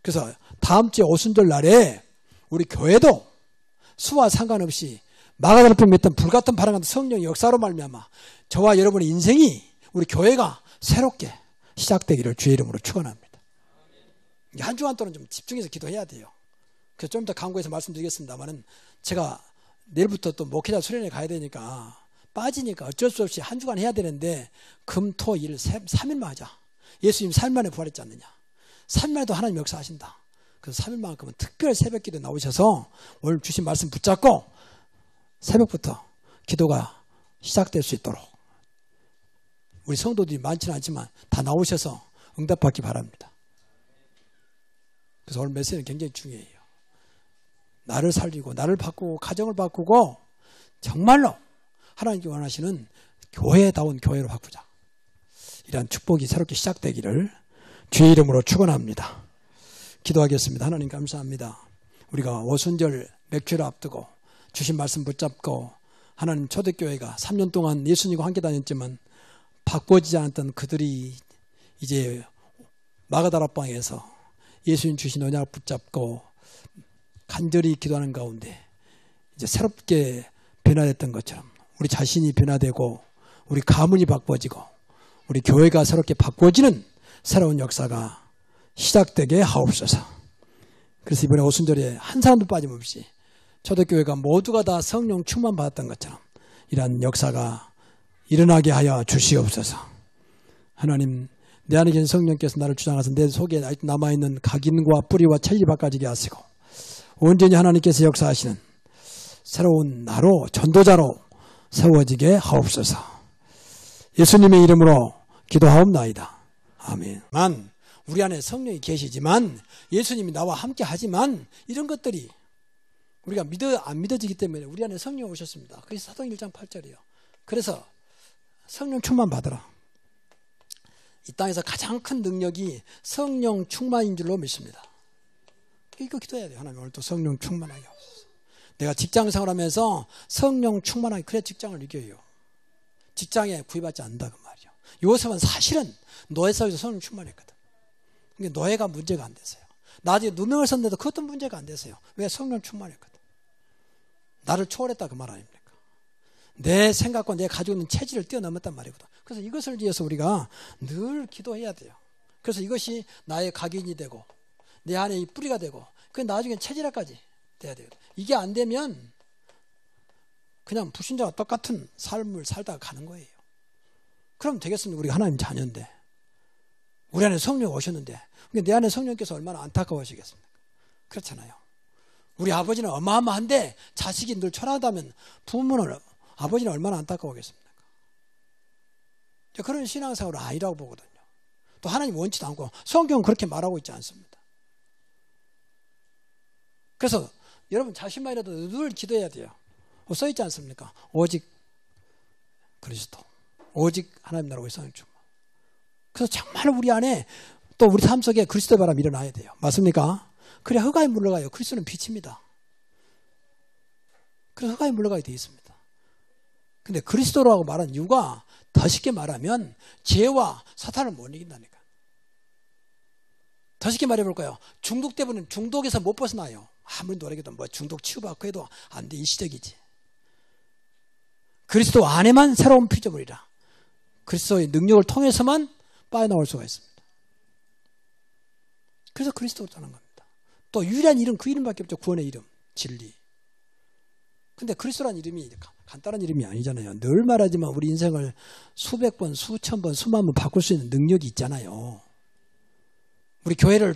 그래서 다음 주에 오순절 날에 우리 교회도 수와 상관없이 마가다락방에 맺던 불같은 바람 같은 성령의 역사로 말미암아 저와 여러분의 인생이 우리 교회가 새롭게 시작되기를 주의 이름으로 축원합니다. 한 주간 동안 좀 집중해서 기도해야 돼요. 그래서 좀 더 강구해서 말씀드리겠습니다만은 제가 내일부터 또 목회자 수련회 가야 되니까 빠지니까 어쩔 수 없이 한 주간 해야 되는데 금, 토, 일, 3일만 하자. 예수님 3일 만에 부활했지 않느냐. 3일 만에도 하나님 역사하신다. 그래서 3일만큼은 특별 새벽기도 나오셔서 오늘 주신 말씀 붙잡고 새벽부터 기도가 시작될 수 있도록 우리 성도들이 많지는 않지만 다 나오셔서 응답받기 바랍니다. 그래서 오늘 메시지는 굉장히 중요해요. 나를 살리고 나를 바꾸고 가정을 바꾸고 정말로 하나님께 원하시는 교회다운 교회로 바꾸자. 이러한 축복이 새롭게 시작되기를 주의 이름으로 축원합니다. 기도하겠습니다. 하나님 감사합니다. 우리가 오순절 맥주를 앞두고 주신 말씀 붙잡고 하나님 초대교회가 3년 동안 예수님과 함께 다녔지만 바꿔지지 않았던 그들이 이제 마가다락방에서 예수님 주신 언약을 붙잡고 간절히 기도하는 가운데 이제 새롭게 변화됐던 것처럼 우리 자신이 변화되고 우리 가문이 바꿔지고 우리 교회가 새롭게 바꿔지는 새로운 역사가 시작되게 하옵소서. 그래서 이번에 오순절에 한 사람도 빠짐없이 초대교회가 모두가 다 성령 충만 받았던 것처럼 이러한 역사가 일어나게 하여 주시옵소서. 하나님, 내 안에 계신 성령께서 나를 주장하셔서 내 속에 남아있는 각인과 뿌리와 체질이 바꿔지게 하시고 온전히 하나님께서 역사하시는 새로운 나로 전도자로 세워지게 하옵소서. 예수님의 이름으로 기도하옵나이다. 아멘. 우리 안에 성령이 계시지만 예수님이 나와 함께 하지만 이런 것들이 우리가 안 믿어지기 때문에 우리 안에 성령이 오셨습니다. 그게 사도행 1장 8절이에요. 그래서 성령 충만 받으라. 이 땅에서 가장 큰 능력이 성령 충만인 줄로 믿습니다. 이거 기도해야 돼요. 하나님 오늘도 성령 충만하게 하옵소서. 내가 직장 생활하면서 성령 충만하게 그래 직장을 이겨요. 직장에 구애받지 않는다 그 말이에요. 요셉은 사실은 노예 속에서 성령 충만했거든. 그러니까 노예가 문제가 안 됐어요. 나중에 누명을 썼는데도 그것도 문제가 안 됐어요. 왜? 성령 충만했거든. 나를 초월했다 그 말 아닙니까? 내 생각과 내 가지고 있는 체질을 뛰어넘었단 말이거든. 그래서 이것을 위해서 우리가 늘 기도해야 돼요. 그래서 이것이 나의 각인이 되고 내 안에 이 뿌리가 되고 그 나중에 체질화까지 돼야 돼요. 이게 안 되면 그냥 불신자와 똑같은 삶을 살다가 가는 거예요. 그럼 되겠습니까? 우리가 하나님 자녀인데 우리 안에 성령 오셨는데 내 안에 성령께서 얼마나 안타까워하시겠습니까? 그렇잖아요. 우리 아버지는 어마어마한데 자식이 늘 초라하다면 부모는 아버지는 얼마나 안타까워하겠습니까? 그런 신앙생활은 아니라고 보거든요. 또 하나님 원치도 않고 성경은 그렇게 말하고 있지 않습니다. 그래서 여러분 자신만이라도 늘 기도해야 돼요. 써 있지 않습니까? 오직 그리스도, 오직 하나님 나라의 성령 충만. 그래서 정말 우리 안에 또 우리 삶 속에 그리스도의 바람이 일어나야 돼요. 맞습니까? 그래야 흑암이 물러가요. 그리스도는 빛입니다. 그래서 흑암이 물러가게 되어 있습니다. 근데 그리스도라고 말한 이유가 더 쉽게 말하면 죄와 사탄을 못 이긴다니까. 더 쉽게 말해볼까요? 중독 때문에 중독에서 못 벗어나요. 아무리 노력해도 뭐 중독 치유받고 해도 안 돼. 일시적이지. 그리스도 안에만 새로운 피조물이라. 그리스도의 능력을 통해서만 빠져나올 수가 있습니다. 그래서 그리스도로 떠난 겁니다. 또 유일한 이름, 그 이름밖에 없죠. 구원의 이름, 진리. 근데 그리스도라는 이름이 간단한 이름이 아니잖아요. 늘 말하지만 우리 인생을 수백 번, 수천 번, 수만 번 바꿀 수 있는 능력이 있잖아요. 우리 교회를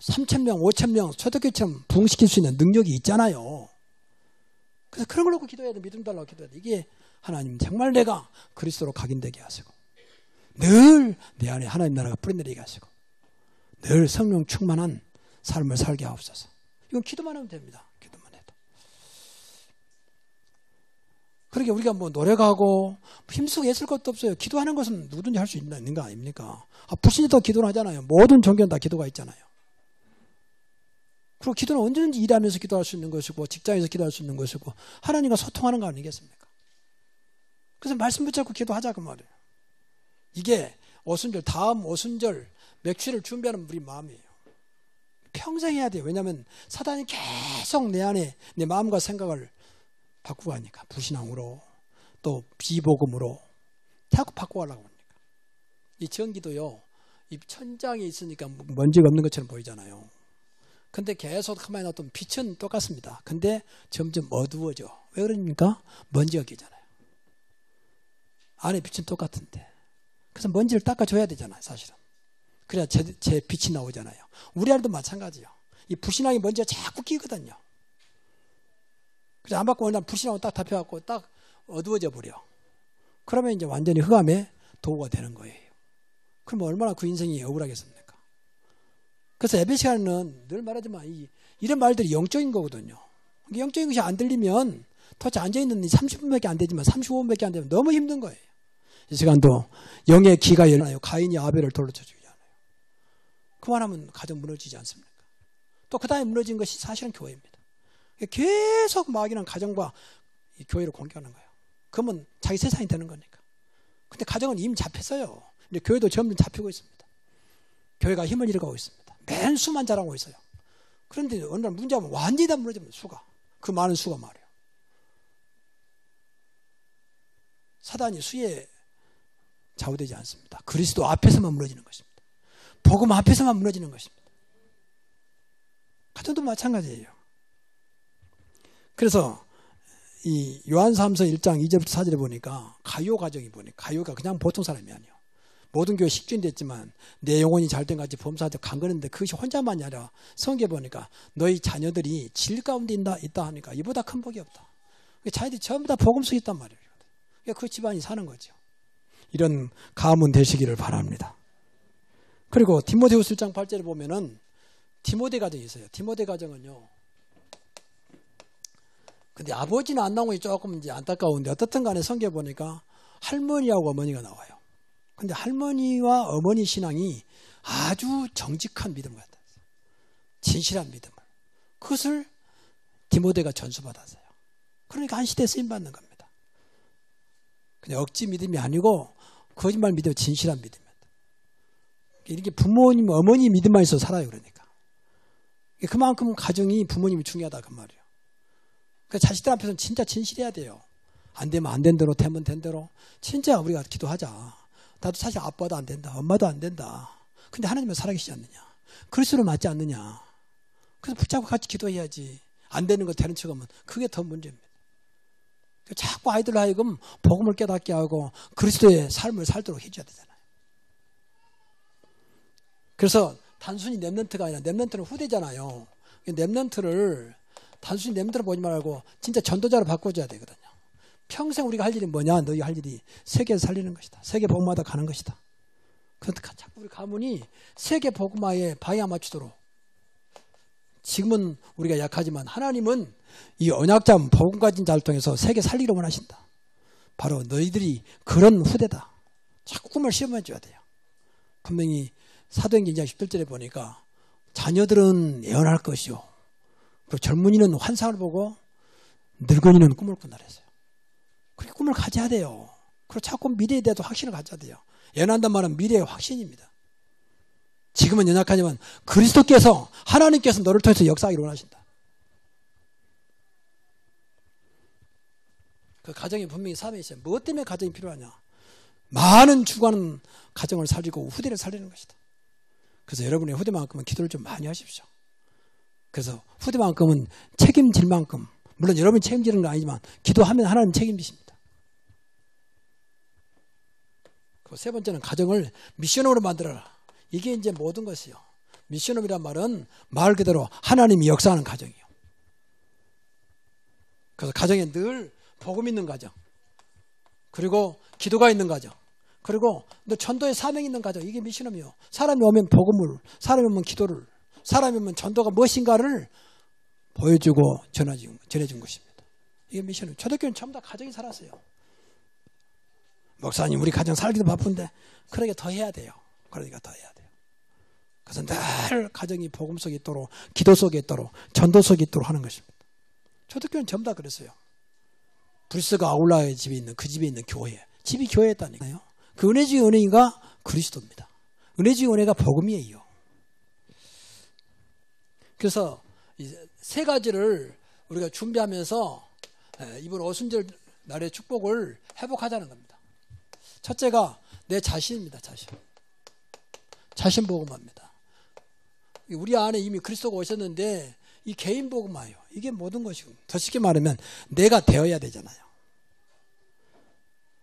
3,000명, 5,000명 초대교회처럼 부흥시킬 수 있는 능력이 있잖아요. 그래서 그런 걸 놓고 기도해야 돼. 믿음 달라고 기도해야 돼. 이게 하나님 정말 내가 그리스도로 각인되게 하시고 늘 내 안에 하나님 나라가 뿌리내리게 하시고 늘 성령 충만한 삶을 살게 하옵소서. 이건 기도만 하면 됩니다. 기도만 해도. 그러게 우리가 뭐 노력하고 힘쓰고 애쓸 것도 없어요. 기도하는 것은 누구든지 할 수 있는 거 아닙니까? 불신자도 기도를 하잖아요. 모든 종교는 다 기도가 있잖아요. 그리고 기도는 언제든지 일하면서 기도할 수 있는 것이고 직장에서 기도할 수 있는 것이고 하나님과 소통하는 거 아니겠습니까? 그래서 말씀 붙잡고 기도하자 그 말이에요. 이게 오순절, 다음 오순절 맥주를 준비하는 우리 마음이에요. 평생 해야 돼요. 왜냐하면 사단이 계속 내 안에 내 마음과 생각을 바꾸고 하니까 불신앙으로 또 비복음으로 자꾸 바꿔가려고 하니까. 이 전기도요. 이 천장에 있으니까 먼지가 없는 것처럼 보이잖아요. 근데 계속 가만히 놔두면 빛은 똑같습니다. 근데 점점 어두워져. 왜 그러니까? 먼지가 끼잖아요. 안에 빛은 똑같은데. 그래서 먼지를 닦아줘야 되잖아요. 사실은. 그래야 제 빛이 나오잖아요. 우리 안에도 마찬가지예요. 이 불신앙이 먼지가 자꾸 끼거든요. 그래서 안 받고 그냥 불신앙을 딱 덮여갖고 딱 어두워져 버려. 그러면 이제 완전히 흑암의 도구가 되는 거예요. 그럼 얼마나 그 인생이 억울하겠습니까? 그래서 예배 시간에는 늘 말하지만 이런 말들이 영적인 거거든요. 영적인 것이 안 들리면 도대체 앉아있는 30분밖에 안 되지만 35분밖에 안 되면 너무 힘든 거예요. 이 시간도 영의 기가 열나요. 가인이 아벨을 돌로 쳐주잖아요. 그만하면 가정 무너지지 않습니까? 또 그 다음에 무너진 것이 사실은 교회입니다. 계속 마귀는 가정과 이 교회를 공격하는 거예요. 그러면 자기 세상이 되는 거니까. 근데 가정은 이미 잡혔어요. 근데 교회도 점점 잡히고 있습니다. 교회가 힘을 잃어가고 있습니다. 맨 수만 자라고 있어요. 그런데 어느 날 문제하면 완전히 다 무너집니다. 수가. 그 많은 수가 말이에요. 사단이 수에 좌우되지 않습니다. 그리스도 앞에서만 무너지는 것입니다. 복음 앞에서만 무너지는 것입니다. 가정도 마찬가지예요. 그래서 이 요한사함서 1장 2절부터 4절에 보니까 가요 가정이 보니까 가요가 그냥 보통 사람이 아니에요. 모든 교회 식주인됐지만 내 영혼이 잘된 같이 범사한테 강건했는데 그것이 혼자만이 아니라 성경에 보니까 너희 자녀들이 질 가운데 있다 하니까 이보다 큰 복이 없다. 자녀들이 전부 다 복음 속에 있단 말이에요. 그 집안이 사는 거죠. 이런 가문 되시기를 바랍니다. 그리고 디모데후서 1장 8절에 보면은 디모데 가정이 있어요. 디모데 가정은요. 근데 아버지는 안 나오는 게 조금 이제 안타까운데 어떻든 간에 성경에 보니까 할머니하고 어머니가 나와요. 근데 할머니와 어머니 신앙이 아주 정직한 믿음 같았어요. 진실한 믿음을. 그것을 디모데가 전수받았어요. 그러니까 한 시대에 쓰임받는 겁니다. 그냥 억지 믿음이 아니고 거짓말 믿음, 진실한 믿음입니다. 이렇게 부모님, 어머니 믿음만 있어서 살아요. 그러니까. 그만큼 가정이 부모님이 중요하다 그 말이에요. 그러니까 자식들 앞에서는 진짜 진실해야 돼요. 안 되면 안 된 대로, 되면 된 대로. 진짜 우리가 기도하자. 나도 사실 아빠도 안 된다. 엄마도 안 된다. 근데 하나님은 살아계시지 않느냐. 그리스도로 맞지 않느냐. 그래서 붙잡고 같이 기도해야지. 안 되는 거 되는 척하면 그게 더 문제입니다. 자꾸 아이들 하여금 복음을 깨닫게 하고 그리스도의 삶을 살도록 해줘야 되잖아요. 그래서 단순히 렘넌트가 아니라 렘넌트는 후대잖아요. 렘넌트를 단순히 렘넌트로 보지 말고 진짜 전도자로 바꿔줘야 되거든요. 평생 우리가 할 일이 뭐냐? 너희 할 일이 세계에서 살리는 것이다. 세계 복음화다 가는 것이다. 그러니까 자꾸 우리 가문이 세계 복음화에 방향 맞추도록. 지금은 우리가 약하지만 하나님은 이 언약자 복음 가진 자를 통해서 세계 살리기를 원하신다. 바로 너희들이 그런 후대다. 자꾸 꿈을 시험해 줘야 돼요. 분명히 사도행전 2장 17절에 보니까 자녀들은 예언할 것이요. 그리고 젊은이는 환상을 보고 늙은이는 꿈을 꾼다 그랬어요. 그렇게 꿈을 가져야 돼요. 그리고 자꾸 미래에 대해서 확신을 가져야 돼요. 예언한단 말은 미래의 확신입니다. 지금은 연약하지만 그리스도께서 하나님께서 너를 통해서 역사하기를 원하신다. 그 가정이 분명히 삶에 있어요. 무엇 때문에 가정이 필요하냐? 많은 죽어가는 가정을 살리고 후대를 살리는 것이다. 그래서 여러분의 후대만큼은 기도를 좀 많이 하십시오. 그래서 후대만큼은 책임질 만큼, 물론 여러분이 책임지는 건 아니지만 기도하면 하나님 책임지십니다. 세 번째는 가정을 미션으로 만들어라. 이게 이제 모든 것이요. 미션업이란 말은 말 그대로 하나님이 역사하는 가정이요. 그래서 가정에 늘 복음 있는 가정, 그리고 기도가 있는 가정, 그리고 전도의 사명이 있는 가정, 이게 미션업이요. 사람이 오면 복음을, 사람이 오면 기도를, 사람이 오면 전도가 무엇인가를 보여주고 전해준 것입니다. 이게 미션업. 초대교회는 전부 다 가정이 살았어요. 목사님 우리 가정 살기도 바쁜데 그러게 더 해야 돼요. 그러니까 더 해야 돼요. 그래서 늘 가정이 복음 속에 있도록, 기도 속에 있도록, 전도 속에 있도록 하는 것입니다. 초대교회는 전부 다 그랬어요. 브리스가 아울라의 집에 있는 그 집에 있는 교회, 집이 교회였다니까요. 그 은혜 중의 은혜가 그리스도입니다. 은혜 중의 은혜가 복음이에요. 그래서 이 세 가지를 우리가 준비하면서 이번 오순절 날의 축복을 회복하자는 겁니다. 첫째가 내 자신입니다. 자신 복음화입니다. 우리 안에 이미 그리스도가 오셨는데 이 개인 복음화예요. 이게 모든 것이고, 더 쉽게 말하면 내가 되어야 되잖아요.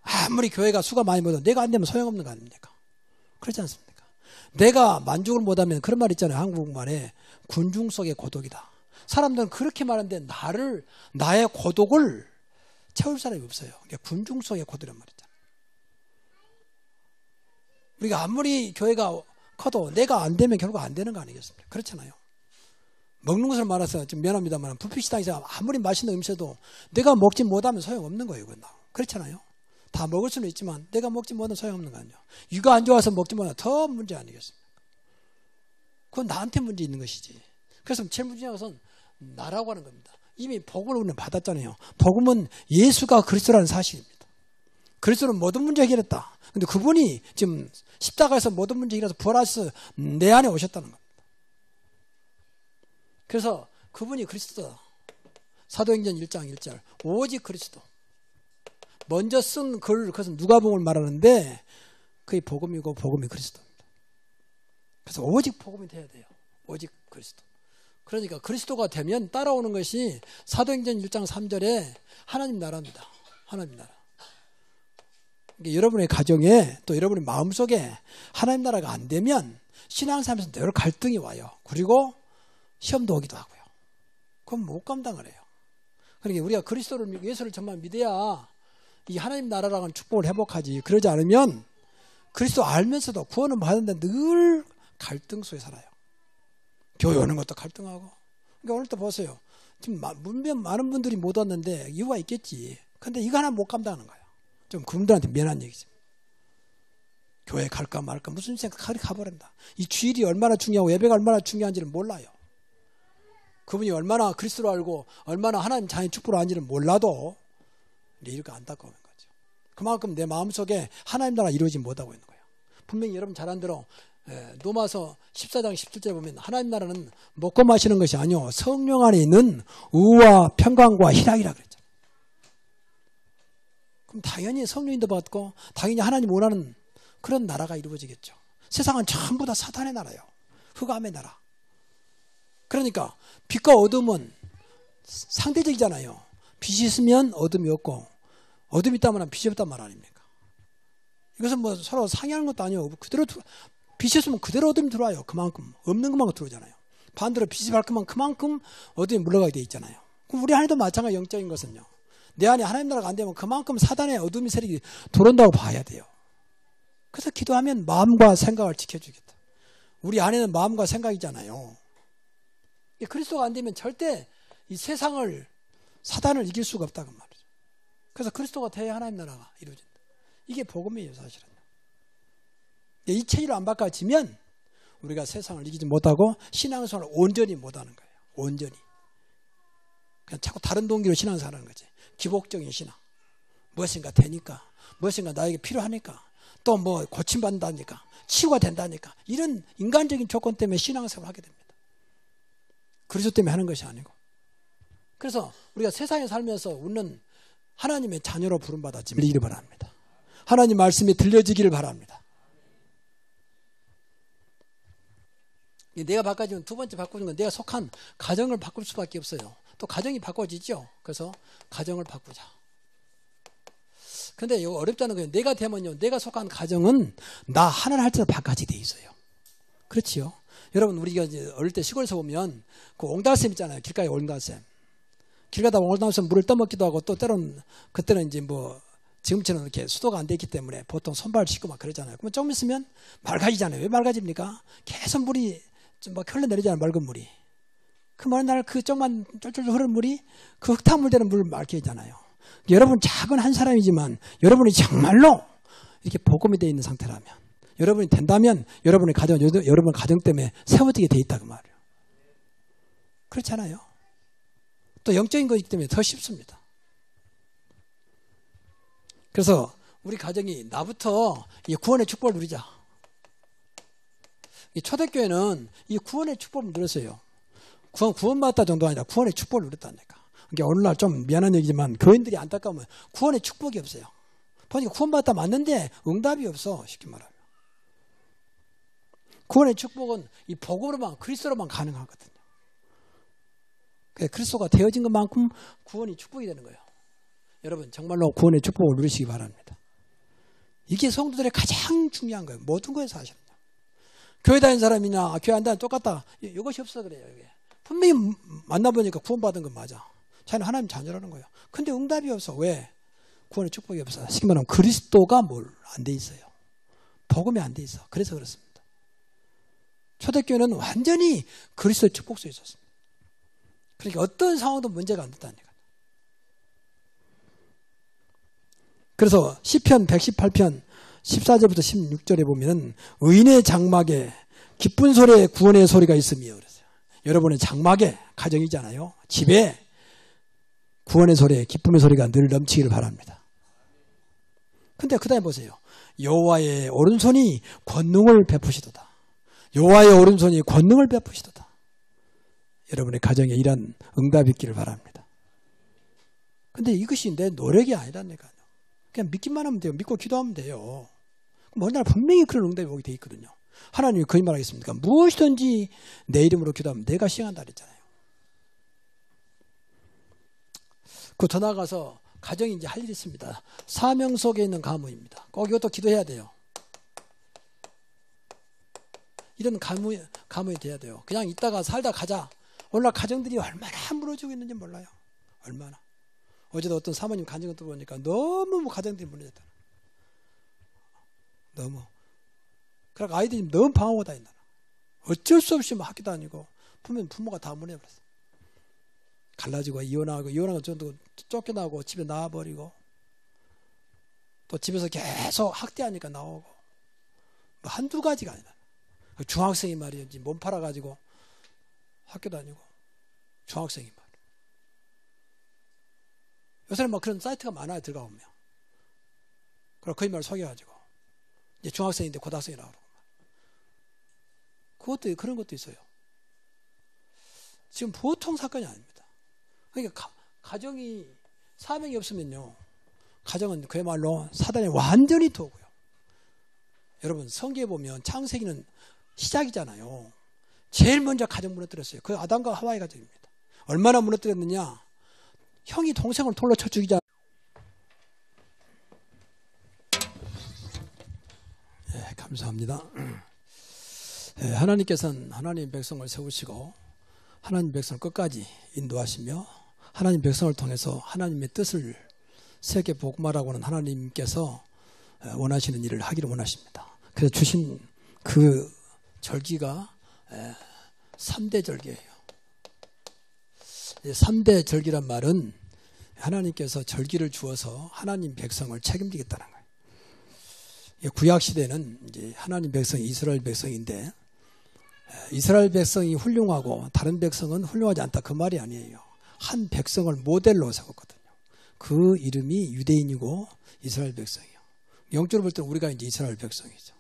아무리 교회가 수가 많이 모여도 내가 안 되면 소용없는 거 아닙니까? 그렇지 않습니까? 내가 만족을 못하면 그런 말 있잖아요. 한국말에 군중 속의 고독이다. 사람들은 그렇게 말하는데 나의 고독을 채울 사람이 없어요. 그러니까 군중 속의 고독이란 말이잖아요. 우리가 아무리 교회가 커도 내가 안 되면 결국 안 되는 거 아니겠습니까? 그렇잖아요. 먹는 것을 말해서 좀 미안합니다만 뷔페식당에서 아무리 맛있는 음식도 내가 먹지 못하면 소용없는 거예요. 그렇잖아요. 다 먹을 수는 있지만 내가 먹지 못하면 소용없는 거 아니에요. 위가 안 좋아서 먹지 못하면 더 문제 아니겠습니까? 그건 나한테 문제 있는 것이지. 그래서 제일 중요한 것은 나라고 하는 겁니다. 이미 복음을 우리는 받았잖아요. 복음은 예수가 그리스도라는 사실입니다. 그리스도는 모든 문제 해결했다. 근데 그분이 지금 십자가에서 모든 문제 해결해서 부활하셔서 내 안에 오셨다는 겁니다. 그래서 그분이 그리스도다. 사도행전 1장 1절 오직 그리스도. 먼저 쓴 글, 그것은 누가복음을 말하는데 그게 복음이고 복음이 그리스도입니다. 그래서 오직 복음이 돼야 돼요. 오직 그리스도. 그러니까 그리스도가 되면 따라오는 것이 사도행전 1장 3절에 하나님 나라입니다. 하나님 나라. 그러니까 여러분의 가정에 또 여러분의 마음속에 하나님 나라가 안 되면 신앙생활에서 늘 갈등이 와요. 그리고 시험도 오기도 하고요. 그럼 못 감당을 해요. 그러니까 우리가 그리스도를, 예수를 정말 믿어야 이 하나님 나라라는 축복을 회복하지. 그러지 않으면 그리스도 알면서도 구원은 받았는데 늘 갈등 속에 살아요. 교회 오는 것도 갈등하고. 그러니까 오늘 또 보세요. 지금 문변 많은 분들이 못 왔는데 이유가 있겠지. 근데 이거 하나 못 감당하는 거예요. 좀 그분들한테 미안한 얘기지. 교회 갈까 말까 무슨 생각하리 가버린다. 이 주일이 얼마나 중요하고 예배가 얼마나 중요한지를 몰라요. 그분이 얼마나 그리스도를 알고 얼마나 하나님 자녀 축복을 아는지를 몰라도 이렇게 안타까운 거죠. 그만큼 내 마음속에 하나님 나라 이루어지지 못하고 있는 거예요. 분명히 여러분 잘 안 들어 로마서 14장 17절에 보면 하나님 나라는 먹고 마시는 것이 아니요 성령 안에 있는 의와 평강과 희락이라 그랬죠. 그럼 당연히 성령인도 받고 당연히 하나님 원하는 그런 나라가 이루어지겠죠. 세상은 전부 다 사탄의 나라예요. 흑암의 나라. 그러니까 빛과 어둠은 상대적이잖아요. 빛이 있으면 어둠이 없고 어둠이 있다면 빛이 없단 말 아닙니까? 이것은 뭐 서로 상의하는 것도 아니고 그대로 빛이 있으면 그대로 어둠이 들어와요. 그만큼 없는 것만큼 들어오잖아요. 반대로 빛이 밝으면 그만큼 어둠이 물러가게 돼 있잖아요. 그럼 우리 안에도 마찬가지 영적인 것은요. 내 안에 하나님 나라가 안 되면 그만큼 사단의 어둠의 세력이 들어온다고 봐야 돼요. 그래서 기도하면 마음과 생각을 지켜주겠다. 우리 안에는 마음과 생각이잖아요. 그리스도가 안 되면 절대 이 세상을 사단을 이길 수가 없다는 말이죠. 그래서 그리스도가 돼야 하나님 나라가 이루어진다. 이게 복음이에요, 사실은. 이 체질을 안 바꿔지면 우리가 세상을 이기지 못하고 신앙생활을 온전히 못하는 거예요. 온전히. 그냥 자꾸 다른 동기로 신앙생활하는 거지. 기복적인 신앙. 무엇인가 되니까, 무엇인가 나에게 필요하니까, 또 뭐 고침받는다니까, 치유가 된다니까 이런 인간적인 조건 때문에 신앙생활을 하게 됩니다. 그리스도 때문에 하는 것이 아니고. 그래서 우리가 세상에 살면서 우리는 하나님의 자녀로 부름받았지 믿기를 바랍니다. 하나님 말씀이 들려지기를 바랍니다. 내가 바꿔주면 두 번째 바꾸는 건 내가 속한 가정을 바꿀 수밖에 없어요. 또 가정이 바꿔지죠. 그래서 가정을 바꾸자. 근데 이거 어렵다는 거예요. 내가 되면요, 내가 속한 가정은 나 하나를 할 때도 바꿔지게 돼 있어요. 그렇지요. 여러분, 우리가 이제 어릴 때 시골에서 보면 그 옹달샘 있잖아요. 길가에 옹달샘. 길 가다 옹달샘 물을 떠먹기도 하고, 또 때로는 그때는 이제 뭐 지금처럼 이렇게 수도가 안 돼 있기 때문에 보통 손발 씻고 막 그러잖아요. 그러면 조금 있으면 맑아지잖아요. 왜 맑아집니까? 계속 물이 좀 막 흘러내리잖아요. 맑은 물이. 그 먼 날 그 조금만 쫄쫄 흐르는 물이 그 흙탕물 되는 물을 맑게 하잖아요. 여러분 작은 한 사람이지만 여러분이 정말로 이렇게 복음이 되어 있는 상태라면, 여러분이 된다면 여러분의 가정 때문에 세워지게 되어 있다 그 말이에요. 그렇잖아요. 또 영적인 것이기 때문에 더 쉽습니다. 그래서 우리 가정이 나부터 이 구원의 축복을 누리자. 이 초대교회는 이 구원의 축복을 누렸어요. 구원받았다 정도가 아니라 구원의 축복을 누렸다니까. 그러니까 오늘날 좀 미안한 얘기지만 교인들이 안타까우면 구원의 축복이 없어요. 보니까 구원받았다 맞는데 응답이 없어. 쉽게 말하면. 구원의 축복은 이 복음으로만, 그리스도로만 가능하거든요. 그리스도가 되어진 것만큼 구원이 축복이 되는 거예요. 여러분 정말로 구원의 축복을 누리시기 바랍니다. 이게 성도들의 가장 중요한 거예요. 모든 거에서 하시는 거예요. 교회 다니는 사람이나 교회 안 다니는 똑같다. 이것이 없어 그래요. 이게. 분명히 만나보니까 구원받은 건 맞아. 자기는 하나님 자녀라는 거예요. 근데 응답이 없어. 왜? 구원의 축복이 없어. 쉽게 말하면 그리스도가 안 돼 있어요. 복음이 안 돼 있어. 그래서 그렇습니다. 초대교회는 완전히 그리스도의 축복 속에 있었습니다. 그러니까 어떤 상황도 문제가 안 됐다니까요. 그래서 시편 118편 14절부터 16절에 보면은 의인의 장막에 기쁜 소리에 구원의 소리가 있으며 그랬어요. 여러분의 장막에, 가정이잖아요. 집에 구원의 소리에 기쁨의 소리가 늘 넘치기를 바랍니다. 근데 그 다음에 보세요. 여호와의 오른손이 권능을 베푸시도다. 여호와의 오른손이 권능을 베푸시도다. 여러분의 가정에 이런 응답이 있기를 바랍니다. 근데 이것이 내 노력이 아니라니까요. 그냥 믿기만 하면 돼요. 믿고 기도하면 돼요. 어느 날 분명히 그런 응답이 오게 돼 있거든요. 하나님이 거짓 말하겠습니까? 무엇이든지 내 이름으로 기도하면 내가 시행한다 그랬잖아요. 그 더 나아가서 가정이 이제 할 일이 있습니다. 사명 속에 있는 가문입니다. 꼭 이것도 기도해야 돼요. 이런 가문이 돼야 돼요. 그냥 있다가 살다 가자. 오늘날 가정들이 얼마나 무너지고 있는지 몰라요. 얼마나. 어제도 어떤 사모님 간증을 들어보니까 너무 가정들이 무너졌다. 너무. 그러니까 아이들이 너무 방황하고 다닌다. 어쩔 수 없이 학교 다니고 보면 부모가 다 무너버렸어. 갈라지고 이혼하고 전도 쫓겨나고 집에 나와버리고 또 집에서 계속 학대하니까 나오고 뭐 한두 가지가 아니다. 중학생이 말이지 몸 팔아가지고 학교 다니고 중학생이 말이야. 요새는 막 그런 사이트가 많아요. 들어가보면. 그럼 거의 말 속여가지고 이제 중학생인데 고등학생이 나오고 그것도 그런 것도 있어요. 지금 보통 사건이 아닙니다. 그러니까 가정이 사명이 없으면요, 가정은 그야말로 사단의 완전히 도구요. 여러분 성경에 보면 창세기는 시작이잖아요. 제일 먼저 가정 무너뜨렸어요. 그 아담과 하와의 가정입니다. 얼마나 무너뜨렸느냐? 형이 동생을 돌로 쳐 죽이자. 네, 감사합니다. 네, 하나님께서는 하나님 백성을 세우시고 하나님 백성을 끝까지 인도하시며 하나님 백성을 통해서 하나님의 뜻을 세계 복음화라고 하는 하나님께서 원하시는 일을 하기를 원하십니다. 그래서 주신 그 절기가 3대 절기예요. 3대 절기란 말은 하나님께서 절기를 주어서 하나님 백성을 책임지겠다는 거예요. 구약 시대는 이제 하나님 백성이 이스라엘 백성인데 이스라엘 백성이 훌륭하고 다른 백성은 훌륭하지 않다 그 말이 아니에요. 한 백성을 모델로 세웠거든요. 그 이름이 유대인이고 이스라엘 백성이에요. 영적으로 볼 때는 우리가 이제 이스라엘 백성이죠.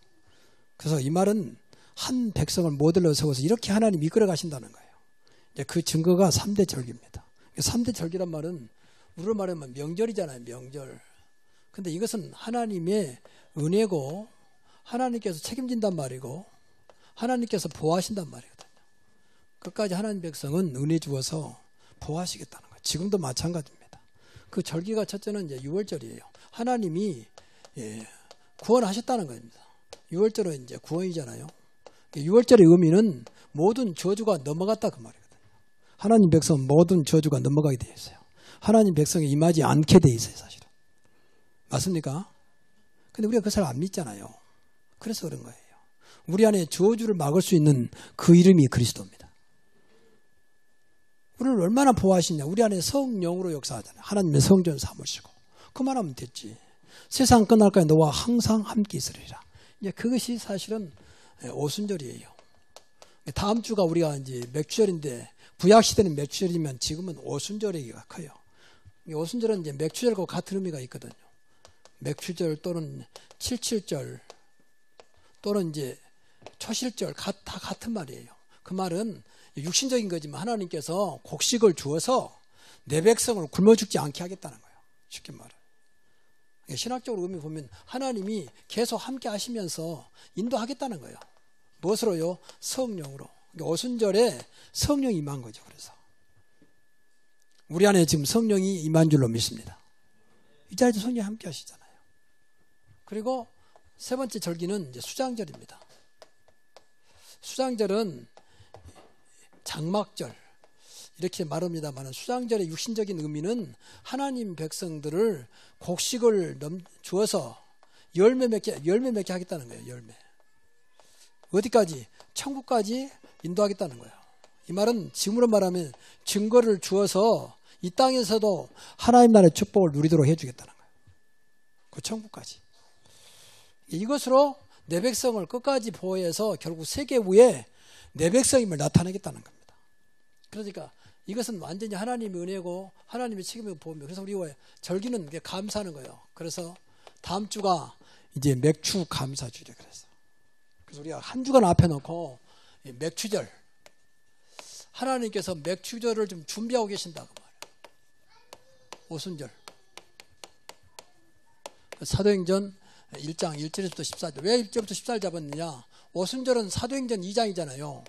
그래서 이 말은 한 백성을 모델로 세워서 이렇게 하나님 이끌어 가신다는 거예요. 이제 그 증거가 3대 절기입니다. 3대 절기란 말은 우리로 말하면 명절이잖아요. 명절. 근데 이것은 하나님의 은혜고 하나님께서 책임진단 말이고 하나님께서 보호하신단 말이거든요. 끝까지 하나님 백성은 은혜 주어서 보호하시겠다는 거예요. 지금도 마찬가지입니다. 그 절기가 첫째는 이제 유월절이에요. 하나님이 구원하셨다는 겁니다. 유월절은 이제 구원이잖아요. 유월절의 의미는 모든 저주가 넘어갔다 그 말이거든요. 하나님 백성은 모든 저주가 넘어가게 되어 있어요. 하나님 백성이 임하지 않게 되어 있어요, 사실은. 맞습니까? 근데 우리가 그것을 안 믿잖아요. 그래서 그런 거예요. 우리 안에 저주를 막을 수 있는 그 이름이 그리스도입니다. 우리를 얼마나 보호하시냐. 우리 안에 성령으로 역사하잖아요. 하나님의 성전 삼으시고. 그만하면 됐지. 세상 끝날까지 너와 항상 함께 있으리라. 이제 그것이 사실은 오순절이에요. 다음 주가 우리가 이제 맥주절인데 구약시대는 맥주절이면 지금은 오순절이기가 커요. 오순절은 이제 맥주절과 같은 의미가 있거든요. 맥주절 또는 칠칠절 또는 이제 초실절 다 같은 말이에요. 그 말은 육신적인 거지만 하나님께서 곡식을 주어서 내 백성을 굶어 죽지 않게 하겠다는 거예요. 쉽게 말을. 신학적으로 의미 보면 하나님이 계속 함께 하시면서 인도하겠다는 거예요. 무엇으로요? 성령으로. 오순절에 성령이 임한 거죠. 그래서 우리 안에 지금 성령이 임한 줄로 믿습니다. 이 자리에도 성령이 함께 하시잖아요. 그리고 세 번째 절기는 이제 수장절입니다. 수장절은 장막절 이렇게 말합니다만 수장절의 육신적인 의미는 하나님 백성들을 곡식을 주어서 열매 맺게 하겠다는 거예요. 열매. 어디까지? 천국까지 인도하겠다는 거예요. 이 말은 지금으로 말하면 증거를 주어서 이 땅에서도 하나님 나라의 축복을 누리도록 해주겠다는 거예요. 그 천국까지. 이것으로 내 백성을 끝까지 보호해서 결국 세계 위에 내 백성임을 나타내겠다는 겁니다. 그러니까 이것은 완전히 하나님의 은혜고 하나님의 책임을 보호합니다. 그래서 우리가 절기는 감사하는 거예요. 그래서 다음 주가 이제 맥주 감사주죠. 그래서 우리가 한 주간 앞에 놓고 맥주절 하나님께서 맥주절을 좀 준비하고 계신다고 말해요. 오순절 사도행전 1장 1절에서부터 14절. 왜 1절부터 14절 잡았느냐? 오순절은 사도행전 2장이잖아요.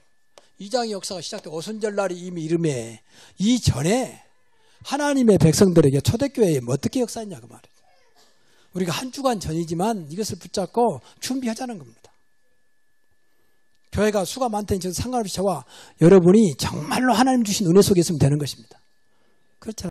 2장의 역사가 시작돼 오순절 날이 이미 이름에 이전에 하나님의 백성들에게 초대교회에 어떻게 역사했냐 그 말이에요. 우리가 한 주간 전이지만 이것을 붙잡고 준비하자는 겁니다. 교회가 수가 많다니 상관없이 저와 여러분이 정말로 하나님 주신 은혜 속에 있으면 되는 것입니다. 그렇잖아요.